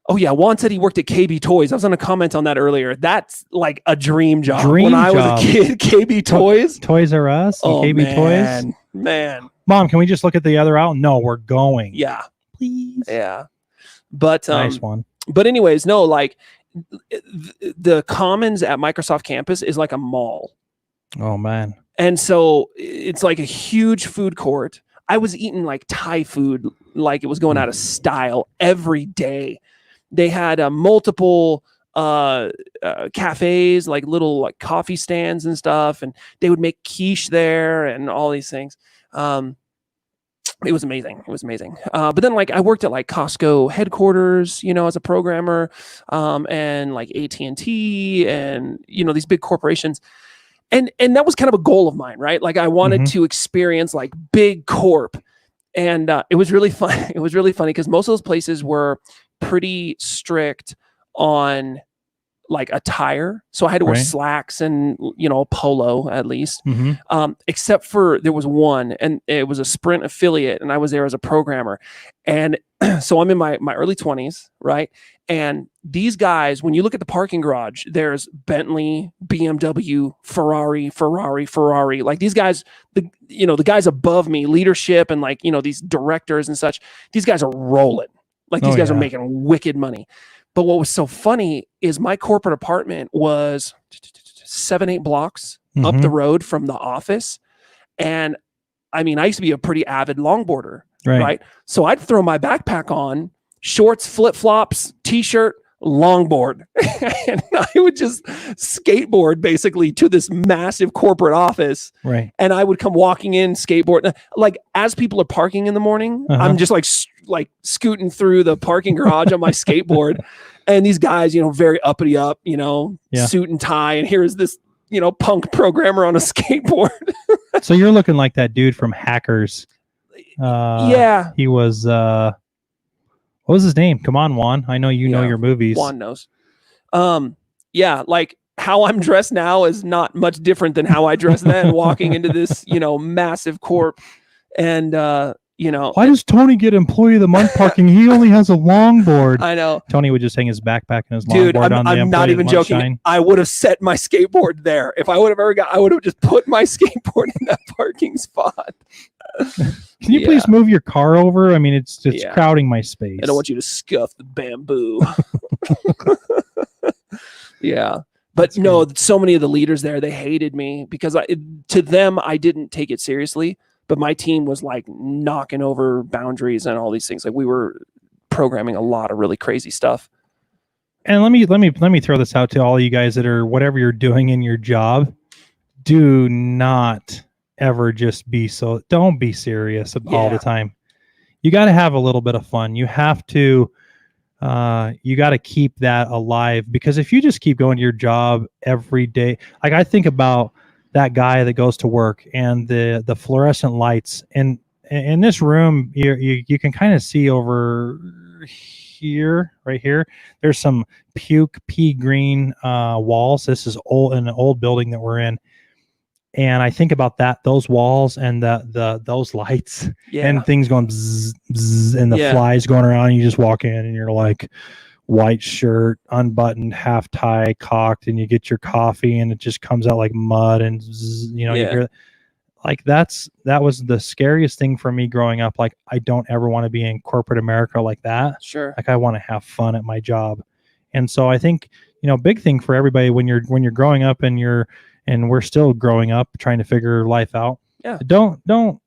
oh yeah, Juan said he worked at KB Toys. I was going to comment on that earlier. That's like a dream job. When I was a kid, KB Toys. Toys R Us and KB Toys. Man. Mom, can we just look at the other aisle? No, we're going. Yeah. Please. Yeah. But nice one. But anyways, no, like the commons at Microsoft campus is like a mall. Oh man. And so it's like a huge food court. I was eating like Thai food like it was going out of style every day. They had multiple cafes, like little like coffee stands and stuff, and they would make quiche there and all these things. It was amazing. It was amazing. But then like I worked at like Costco headquarters, as a programmer, and like AT&T and, these big corporations. And that was kind of a goal of mine, right? Like I wanted to experience like big corp. And it was really fun. It was really funny because most of those places were pretty strict on like attire. So I had to wear slacks and, a polo at least, except for there was one, and it was a Sprint affiliate, and I was there as a programmer. And so I'm in my early 20s, right? And these guys, when you look at the parking garage, there's Bentley, BMW, Ferrari. Like these guys, the guys above me, leadership and like, these directors and such, these guys are rolling. Like these guys are making wicked money. But what was so funny is my corporate apartment was 7-8 blocks up the road from the office. And I mean, I used to be a pretty avid longboarder, right? So I'd throw my backpack on, shorts, flip-flops, t-shirt, longboard. And I would just skateboard basically to this massive corporate office. Right. And I would come walking in, skateboard. Like as people are parking in the morning, I'm just like scooting through the parking garage on my skateboard. And these guys, very uppity up, suit and tie. And here's this, punk programmer on a skateboard. So you're looking like that dude from Hackers. Yeah. He was, what was his name? Come on, Juan. I know you know your movies. Juan knows. Yeah, like how I'm dressed now is not much different than how I dressed then, walking into this, massive corp. And, why does Tony get employee of the month parking? He only has a longboard. I know. Tony would just hang his backpack and his Dude, longboard on the I'm not even joking. Shine. I would have set my skateboard there. If I would have I would have just put my skateboard in that parking spot. Can you please move your car over? I mean, it's crowding my space. I don't want you to scuff the bamboo. Yeah. But no, so many of the leaders there, they hated me because to them, I didn't take it seriously. But my team was like knocking over boundaries and all these things. Like we were programming a lot of really crazy stuff. And let me throw this out to all you guys that are whatever you're doing in your job. Do not ever just don't be serious all the time. You got to have a little bit of fun. You have to, you got to keep that alive, because if you just keep going to your job every day, like I think about that guy that goes to work and the fluorescent lights, and in this room, you can kind of see over here, right here, there's some pea green walls. This is an old building that we're in. And I think about those walls and those lights and things going bzz, bzz, and the flies going around. And you just walk in and you're like, white shirt, unbuttoned, half tie, cocked, and you get your coffee and it just comes out like mud, and zzz, you hear like that was the scariest thing for me growing up. Like I don't ever want to be in corporate America like that. Sure. Like I want to have fun at my job. And so I think, big thing for everybody when you're growing up and you're and we're still growing up, trying to figure life out. Yeah. Don't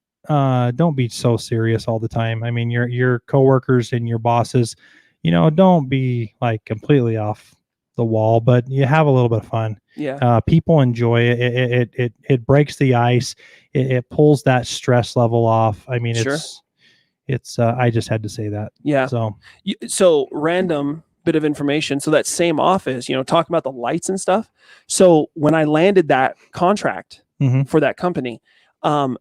be so serious all the time. I mean, your coworkers and your bosses, don't be like completely off the wall, but you have a little bit of fun. Yeah. People enjoy it. It breaks the ice. It pulls that stress level off. I mean, Sure. it's I just had to say that. Yeah. So So random bit of information. So that same office, talking about the lights and stuff. So when I landed that contract mhm. for that company, I'm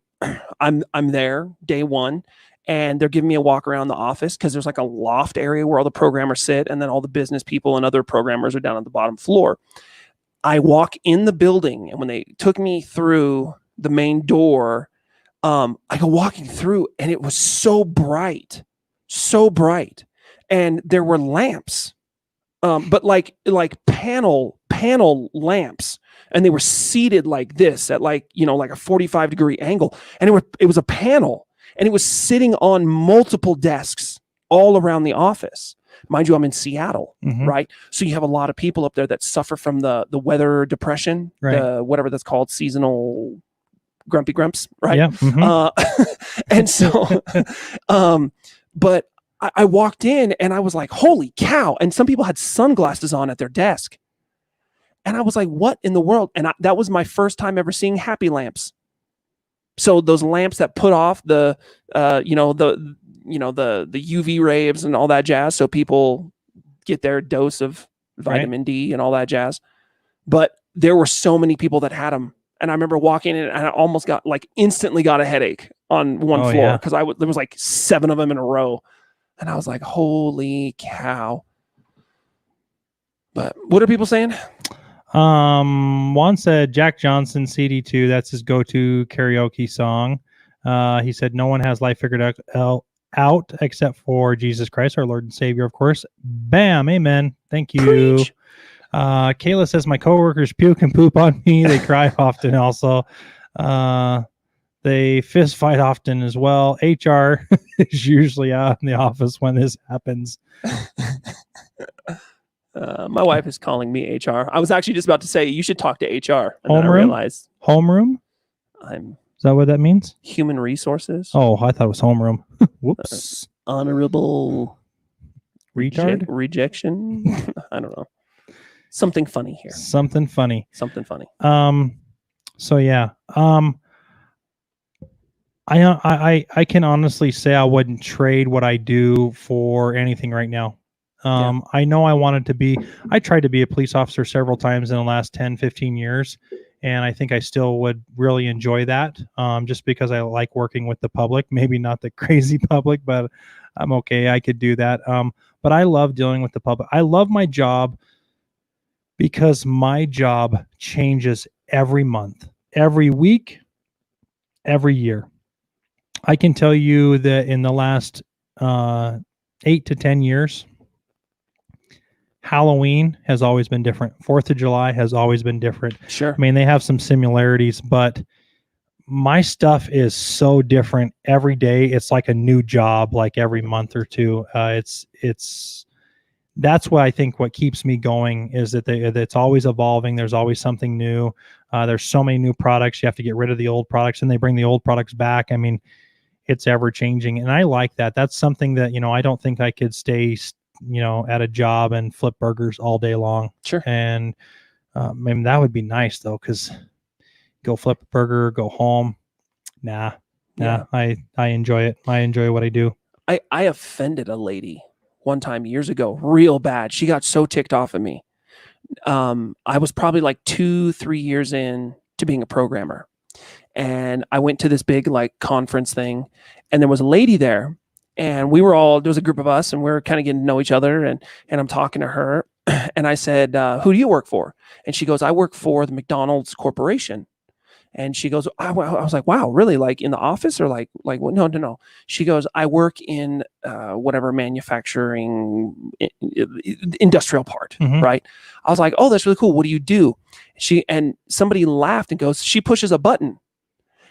there day one, and they're giving me a walk around the office because there's like a loft area where all the programmers sit, and then all the business people and other programmers are down at the bottom floor. I walk in the building, and when they took me through the main door, I go walking through, and it was so bright, and there were lamps, but like panel lamps, and they were seated like this at like a 45-degree angle, and it was a panel, and it was sitting on multiple desks all around the office. Mind you, I'm in Seattle, Mhm. right? So you have a lot of people up there that suffer from the weather depression, Right. whatever that's called, seasonal grumpy grumps, right? Yeah. Mhm. And so, but I walked in and I was like, holy cow. And some people had sunglasses on at their desk. And I was like, what in the world? And that was my first time ever seeing happy lamps. So those lamps that put off the UV rays and all that jazz, so people get their dose of vitamin D and all that jazz. But there were so many people that had them, and I remember walking in, and I almost instantly got a headache on one floor because there was like 7 of them in a row, and I was like, holy cow. But what are people saying? Juan said Jack Johnson CD2, that's his go-to karaoke song. He said no one has life figured out except for Jesus Christ, our Lord and Savior, of course. Bam, amen. Thank you. Preach. Kayla says my coworkers puke and poop on me. They cry often also. They fist fight often as well. HR is usually out in the office when this happens. My wife is calling me HR. I was actually just about to say you should talk to HR, and then I Homeroom? realized Homeroom? I'm Is that what that means? human resources. Oh, I thought it was homeroom. Whoops. Honorable Retard? rejection. I don't know. Something funny here. Something funny. Something funny. So yeah. I can honestly say I wouldn't trade what I do for anything right now. I know I tried to be a police officer several times in the last 10, 15 years. And I think I still would really enjoy that, just because I like working with the public. Maybe not the crazy public, but I'm okay. I could do that. But I love dealing with the public. I love my job because my job changes every month, every week, every year. I can tell you that in the last 8 to 10 years, Halloween has always been different. 4th of July has always been different. Sure. I mean, they have some similarities, but my stuff is so different every day. It's like a new job, like every month or two. That's what I think what keeps me going is that it's always evolving. There's always something new. There's so many new products. You have to get rid of the old products, and they bring the old products back. I mean, it's ever changing, and I like that. That's something that I don't think I could stay at a job and flip burgers all day long. Sure. And maybe that would be nice though, because go flip a burger, go home. Nah. I enjoy it. I enjoy what I do. I offended a lady one time years ago, real bad. She got so ticked off at me. I was probably like 2-3 years in to being a programmer, and I went to this big conference thing, and there was a lady there. And there was a group of us, and we were kind of getting to know each other, and I'm talking to her, and I said, who do you work for? And she goes, I work for the McDonald's Corporation. And she goes, I was like, wow, really? Like in the office or like no. She goes, I work in whatever manufacturing industrial part, right? I was like, oh, that's really cool. What do you do? And somebody laughed and goes, she pushes a button.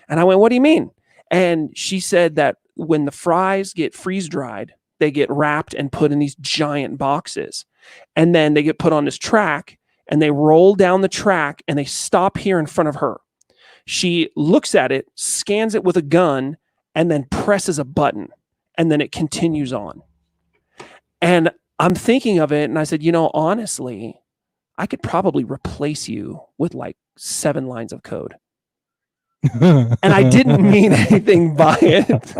And I went, what do you mean? And she said that when the fries get freeze dried, they get wrapped and put in these giant boxes, and then they get put on this track, and they roll down the track and they stop here in front of her. She looks at it, scans it with a gun, and then presses a button, and then it continues on. And I'm thinking of it, and I said, honestly, I could probably replace you with like 7 lines of code. And I didn't mean anything by it.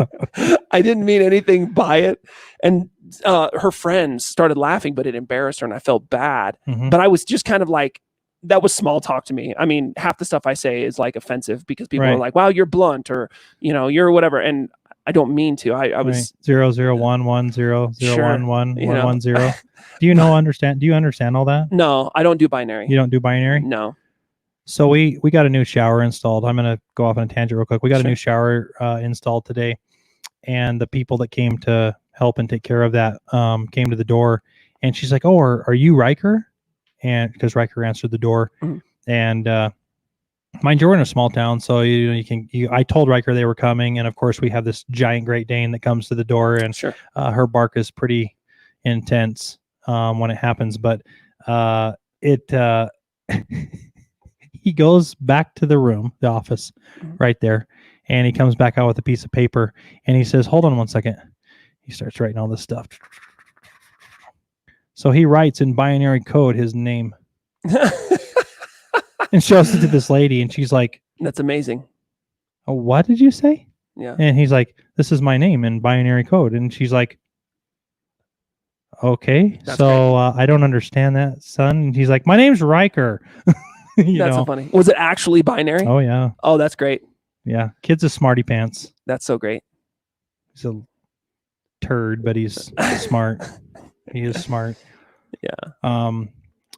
I didn't mean anything by it. And her friends started laughing, but it embarrassed her, and I felt bad. Mhm. But I was just kind of like, that was small talk to me. I mean, half the stuff I say is like offensive because people are Right. like, wow, you're blunt, or, you're whatever. And I don't mean to. I was 00110011110. Do you understand? Do you understand all that? No, I don't do binary. You don't do binary? No. So we got a new shower installed. I'm gonna go off on a tangent real quick. We got Sure. a new shower installed today, and the people that came to help and take care of that came to the door, and she's like, "Oh, are you Riker?" And because Riker answered the door, Mhm. and mind you, we're in a small town, so I told Riker they were coming, and of course we have this giant Great Dane that comes to the door, and Sure. her bark is pretty intense when it happens, but it he goes back to the room, the office, Mhm. right there, and he comes back out with a piece of paper, and he says, "Hold on one second." He starts writing all this stuff. So he writes in binary code his name and shows it to this lady, and she's like, That's amazing. "Oh, what did you say?" Yeah. And he's like, "This is my name in binary code." And she's like, "Okay, That's so I don't understand that, son." And he's like, "My name's Riker." That's so funny. Was it actually binary? Oh yeah, Oh, that's great. yeah. Kid's a smarty pants. That's so great. He's a turd, but he's smart. He is smart. Yeah.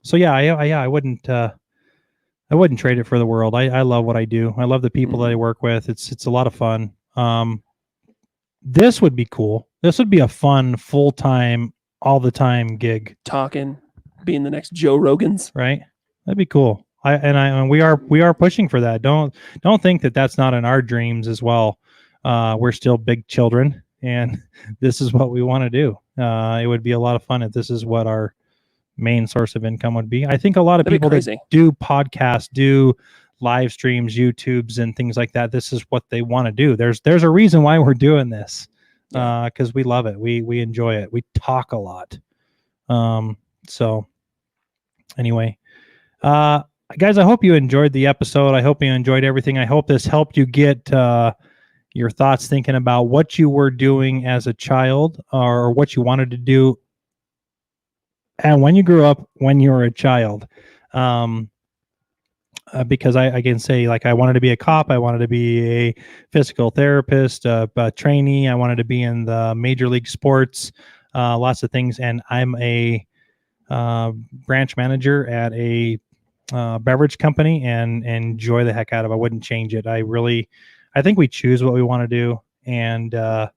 So yeah, I wouldn't trade it for the world. I love what I do. I love the people that I work with. It's a lot of fun. This would be cool. This would be a fun full-time, all the time gig. Talking, being the next Joe Rogans. Right? That'd be cool. And we are pushing for that. Don't think that that's not in our dreams as well. We're still big children, and this is what we want to do. It would be a lot of fun if this is what our main source of income would be. I think a lot of That'd be people that crazy. do podcasts, do live streams, YouTubes, and things like that, this is what they want to do. There's a reason why we're doing this, because we love it. We enjoy it. We talk a lot. So anyway, guys, I hope you enjoyed the episode. I hope you enjoyed everything. I hope this helped you get your thoughts thinking about what you were doing as a child, or what you wanted to do and when you grew up, when you were a child. Because I can say, like, I wanted to be a cop, I wanted to be a physical therapist, a trainee, I wanted to be in the major league sports, lots of things. And I'm a branch manager at a beverage company, and enjoy the heck out of it. I wouldn't change it. I think we choose what we want to do, and I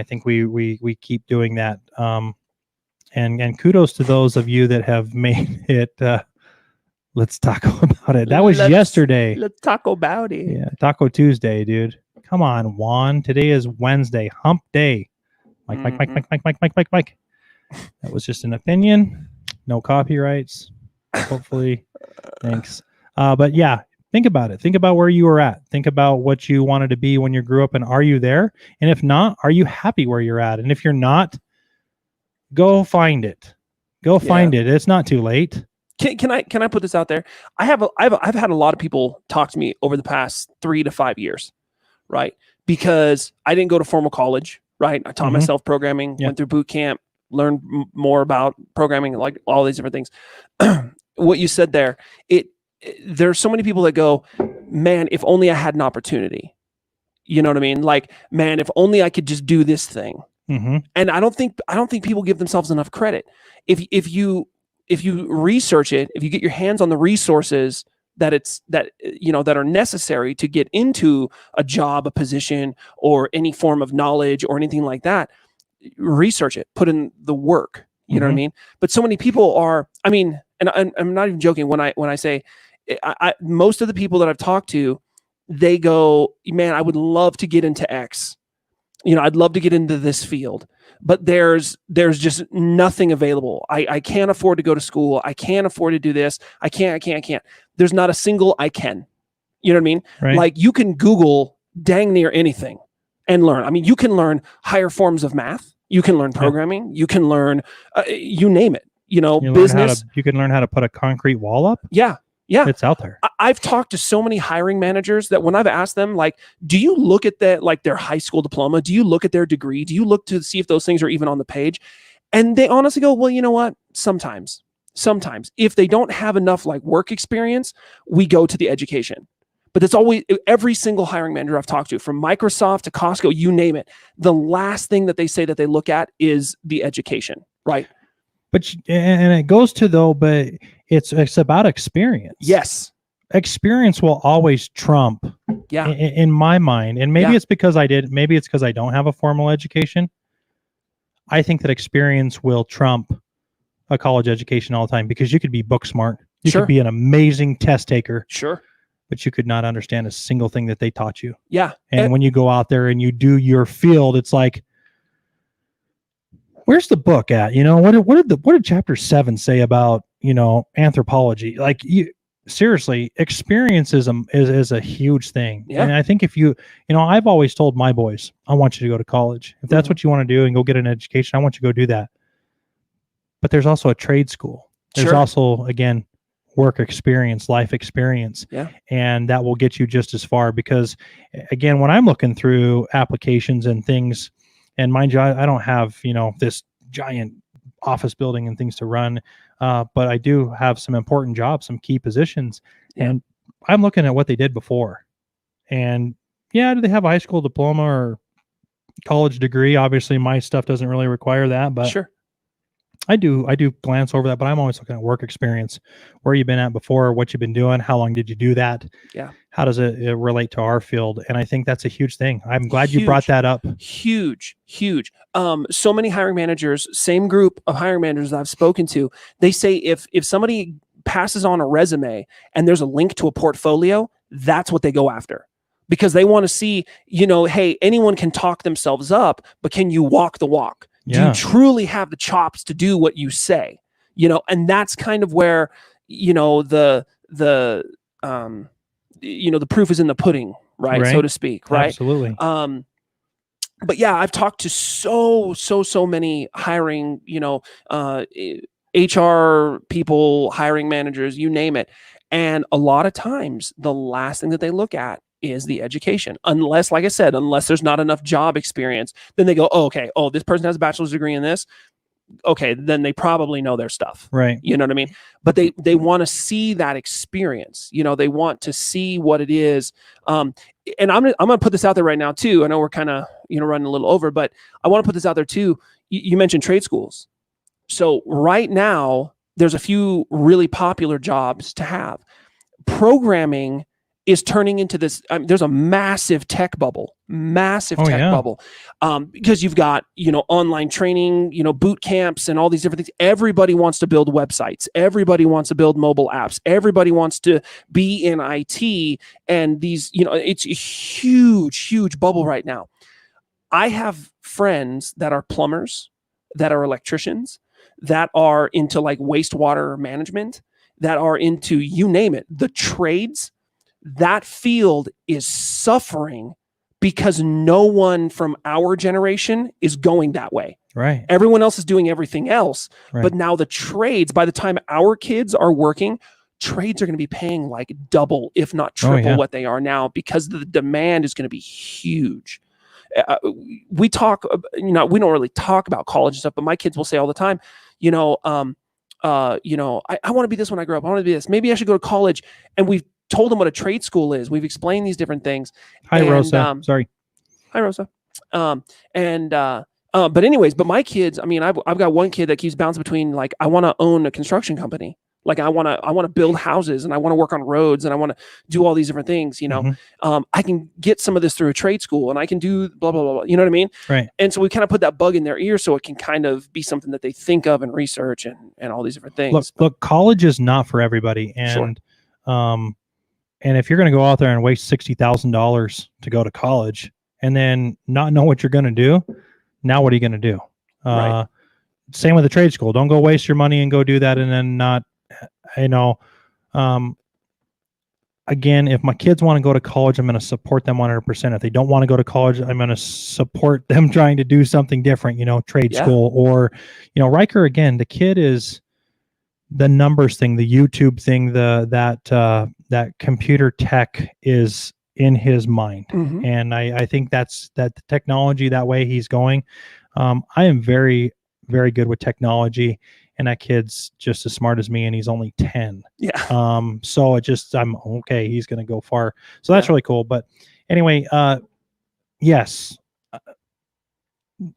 think we keep doing that. And kudos to those of you that have made it. Let's talk about it. That was yesterday. Let's talk about it. Yeah, Taco Tuesday, dude. Come on, Juan. Today is Wednesday, Hump Day. Mike. That was just an opinion. No copyrights. Hopefully. Thanks. But yeah, think about it. Think about where you were at. Think about what you wanted to be when you grew up, and are you there? And if not, are you happy where you're at? And if you're not, go find it. Go find it. It's not too late. Can I put this out there? I've had a lot of people talk to me over the past 3 to 5 years, right? Because I didn't go to formal college, right? I taught myself programming, went through boot camp, learned more about programming, like all these different things. What you said there, there's so many people that go, man, if only I had an opportunity. You know what I mean? Like, man, if only I could just do this thing. Mm-hmm. And I don't think people give themselves enough credit. If you research it, if you get your hands on the resources that are necessary to get into a job, a position, or any form of knowledge or anything like that, research it, put in the work. You know what I mean? But so many people are, I mean, and I'm not even joking when I say, most of the people that I've talked to, they go, man, I would love to get into X. I'd love to get into this field, but there's just nothing available. I can't afford to go to school. I can't afford to do this. I can't. There's not a single I can. You know what I mean? Right. Like you can Google dang near anything and learn. I mean, you can learn higher forms of math. You can learn programming. You can learn, you name it. Business. You can learn how to put a concrete wall up. Yeah. It's out there. I've talked to so many hiring managers that when I've asked them, like, do you look at that, like their high school diploma? Do you look at their degree? Do you look to see if those things are even on the page? And they honestly go, well, you know what? Sometimes if they don't have enough like work experience, we go to the education. But it's always, every single hiring manager I've talked to, from Microsoft to Costco, you name it, the last thing that they say that they look at is the education, right? But it goes to but it's about experience. Yes. Experience will always trump. Yeah. In my mind, and maybe it's because maybe it's because I don't have a formal education. I think that experience will trump a college education all the time, because you could be book smart. You could be an amazing test taker. Sure. But you could not understand a single thing that they taught you. Yeah. And when you go out there and you do your field, it's like, where's the book at? What did chapter 7 say about, anthropology? Like, seriously, experience is a huge thing. Yeah. And I think if I've always told my boys, I want you to go to college. If that's what you want to do and go get an education, I want you to go do that. But there's also a trade school. There's also, again, work experience, life experience. Yeah. And that will get you just as far, because again, when I'm looking through applications and things, and mind you, I don't have, this giant office building and things to run, but I do have some important jobs, some key positions, and I'm looking at what they did before. And do they have a high school diploma or college degree? Obviously, my stuff doesn't really require that, but sure. I do glance over that, but I'm always looking at work experience, where you've been at before, what you've been doing, how long did you do that? Yeah. How does it relate to our field? And I think that's a huge thing. I'm glad you brought that up. Huge. So many hiring managers, same group of hiring managers that I've spoken to, they say if somebody passes on a resume and there's a link to a portfolio, that's what they go after. Because they want to see, hey, anyone can talk themselves up, but can you walk the walk? Do you truly have the chops to do what you say? And that's kind of where, the proof is in the pudding, right? So to speak, right? Absolutely. But yeah, I've talked to so many hiring, HR people, hiring managers, you name it. And a lot of times the last thing that they look at is the education. Unless, like I said, there's not enough job experience, then they go, this person has a bachelor's degree in this. Okay, then they probably know their stuff. Right. You know what I mean? But they want to see that experience. They want to see what it is. And I'm going to put this out there right now too. I know we're kind of, running a little over, but I want to put this out there too. You mentioned trade schools. So right now there's a few really popular jobs to have. Programming is turning into this. There's a massive tech bubble, bubble, because you've got, online training, boot camps and all these different things. Everybody wants to build websites. Everybody wants to build mobile apps. Everybody wants to be in IT. And these, it's a huge bubble right now. I have friends that are plumbers, that are electricians, that are into like wastewater management, that are into, you name it, the trades. That field is suffering because no one from our generation is going that way. Right. Everyone else is doing everything else. Right. But now the trades, by the time our kids are working, trades are going to be paying like double, if not triple what they are now, because the demand is going to be huge. We talk, we don't really talk about college and stuff, but my kids will say all the time, I want to be this when I grow up. I want to be this. Maybe I should go to college. And we've told them what a trade school is. We've explained these different things. Hi, Rosa. Sorry. Hi, Rosa. But anyways, but my kids, I've got one kid that keeps bouncing between, like, I want to own a construction company. Like I want to build houses, and I want to work on roads, and I want to do all these different things, I can get some of this through a trade school, and I can do blah, blah, blah, blah. You know what I mean? Right. And so we kind of put that bug in their ear so it can kind of be something that they think of and research and all these different things. Look, college is not for everybody. And, and if you're going to go out there and waste $60,000 to go to college, and then not know what you're going to do, now what are you going to do? Right. Same with the trade school. Don't go waste your money and go do that and then not, again, if my kids want to go to college, I'm going to support them 100%. If they don't want to go to college, I'm going to support them trying to do something different, trade school or, Riker, again, the kid is the numbers thing, the YouTube thing, that computer tech is in his mind. Mhm. And I think that the technology, that way he's going. I am very, very good with technology, and that kid's just as smart as me, and he's only 10. Yeah. So I'm okay. He's going to go far. So that's really cool. But anyway, yes,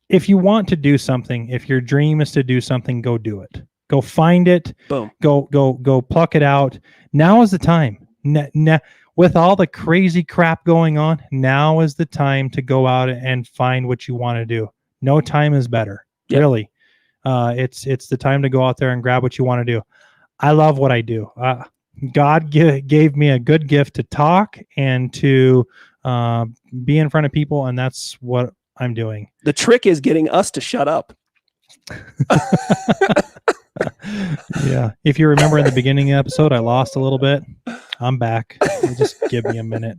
if you want to do something, if your dream is to do something, go do it. Go find it. Boom. Go pluck it out. Now is the time. With all the crazy crap going on, now is the time to go out and find what you want to do. No time is better. Yep. Really. It's the time to go out there and grab what you want to do. I love what I do. God gave me a good gift to talk and to be in front of people, and that's what I'm doing. The trick is getting us to shut up. Yeah. If you remember in the beginning of the episode, I lost a little bit. I'm back. Just give me a minute.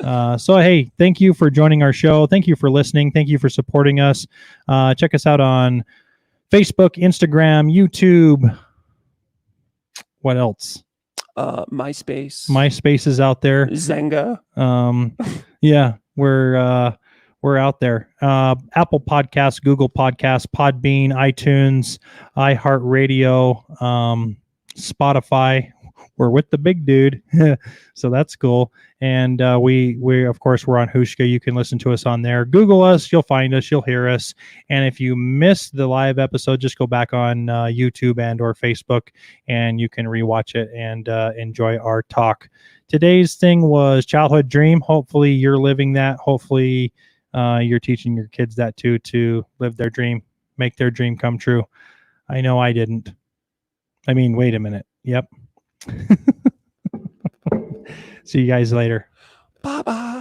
So, hey, thank you for joining our show. Thank you for listening. Thank you for supporting us. Check us out on Facebook, Instagram, YouTube. What else? MySpace. MySpace is out there. Zynga. Yeah, we're out there. Apple Podcasts, Google Podcasts, Podbean, iTunes, iHeartRadio, Spotify. We're with the big dude, so that's cool. And we of course we're on Hushka. You can listen to us on there. Google us, you'll find us, you'll hear us. And if you missed the live episode, just go back on YouTube and or Facebook, and you can rewatch it and enjoy our talk. Today's thing was childhood dream. Hopefully you're living that. Hopefully you're teaching your kids that too, to live their dream, make their dream come true. I know I didn't. I mean, wait a minute. Yep. See you guys later. Bye-bye.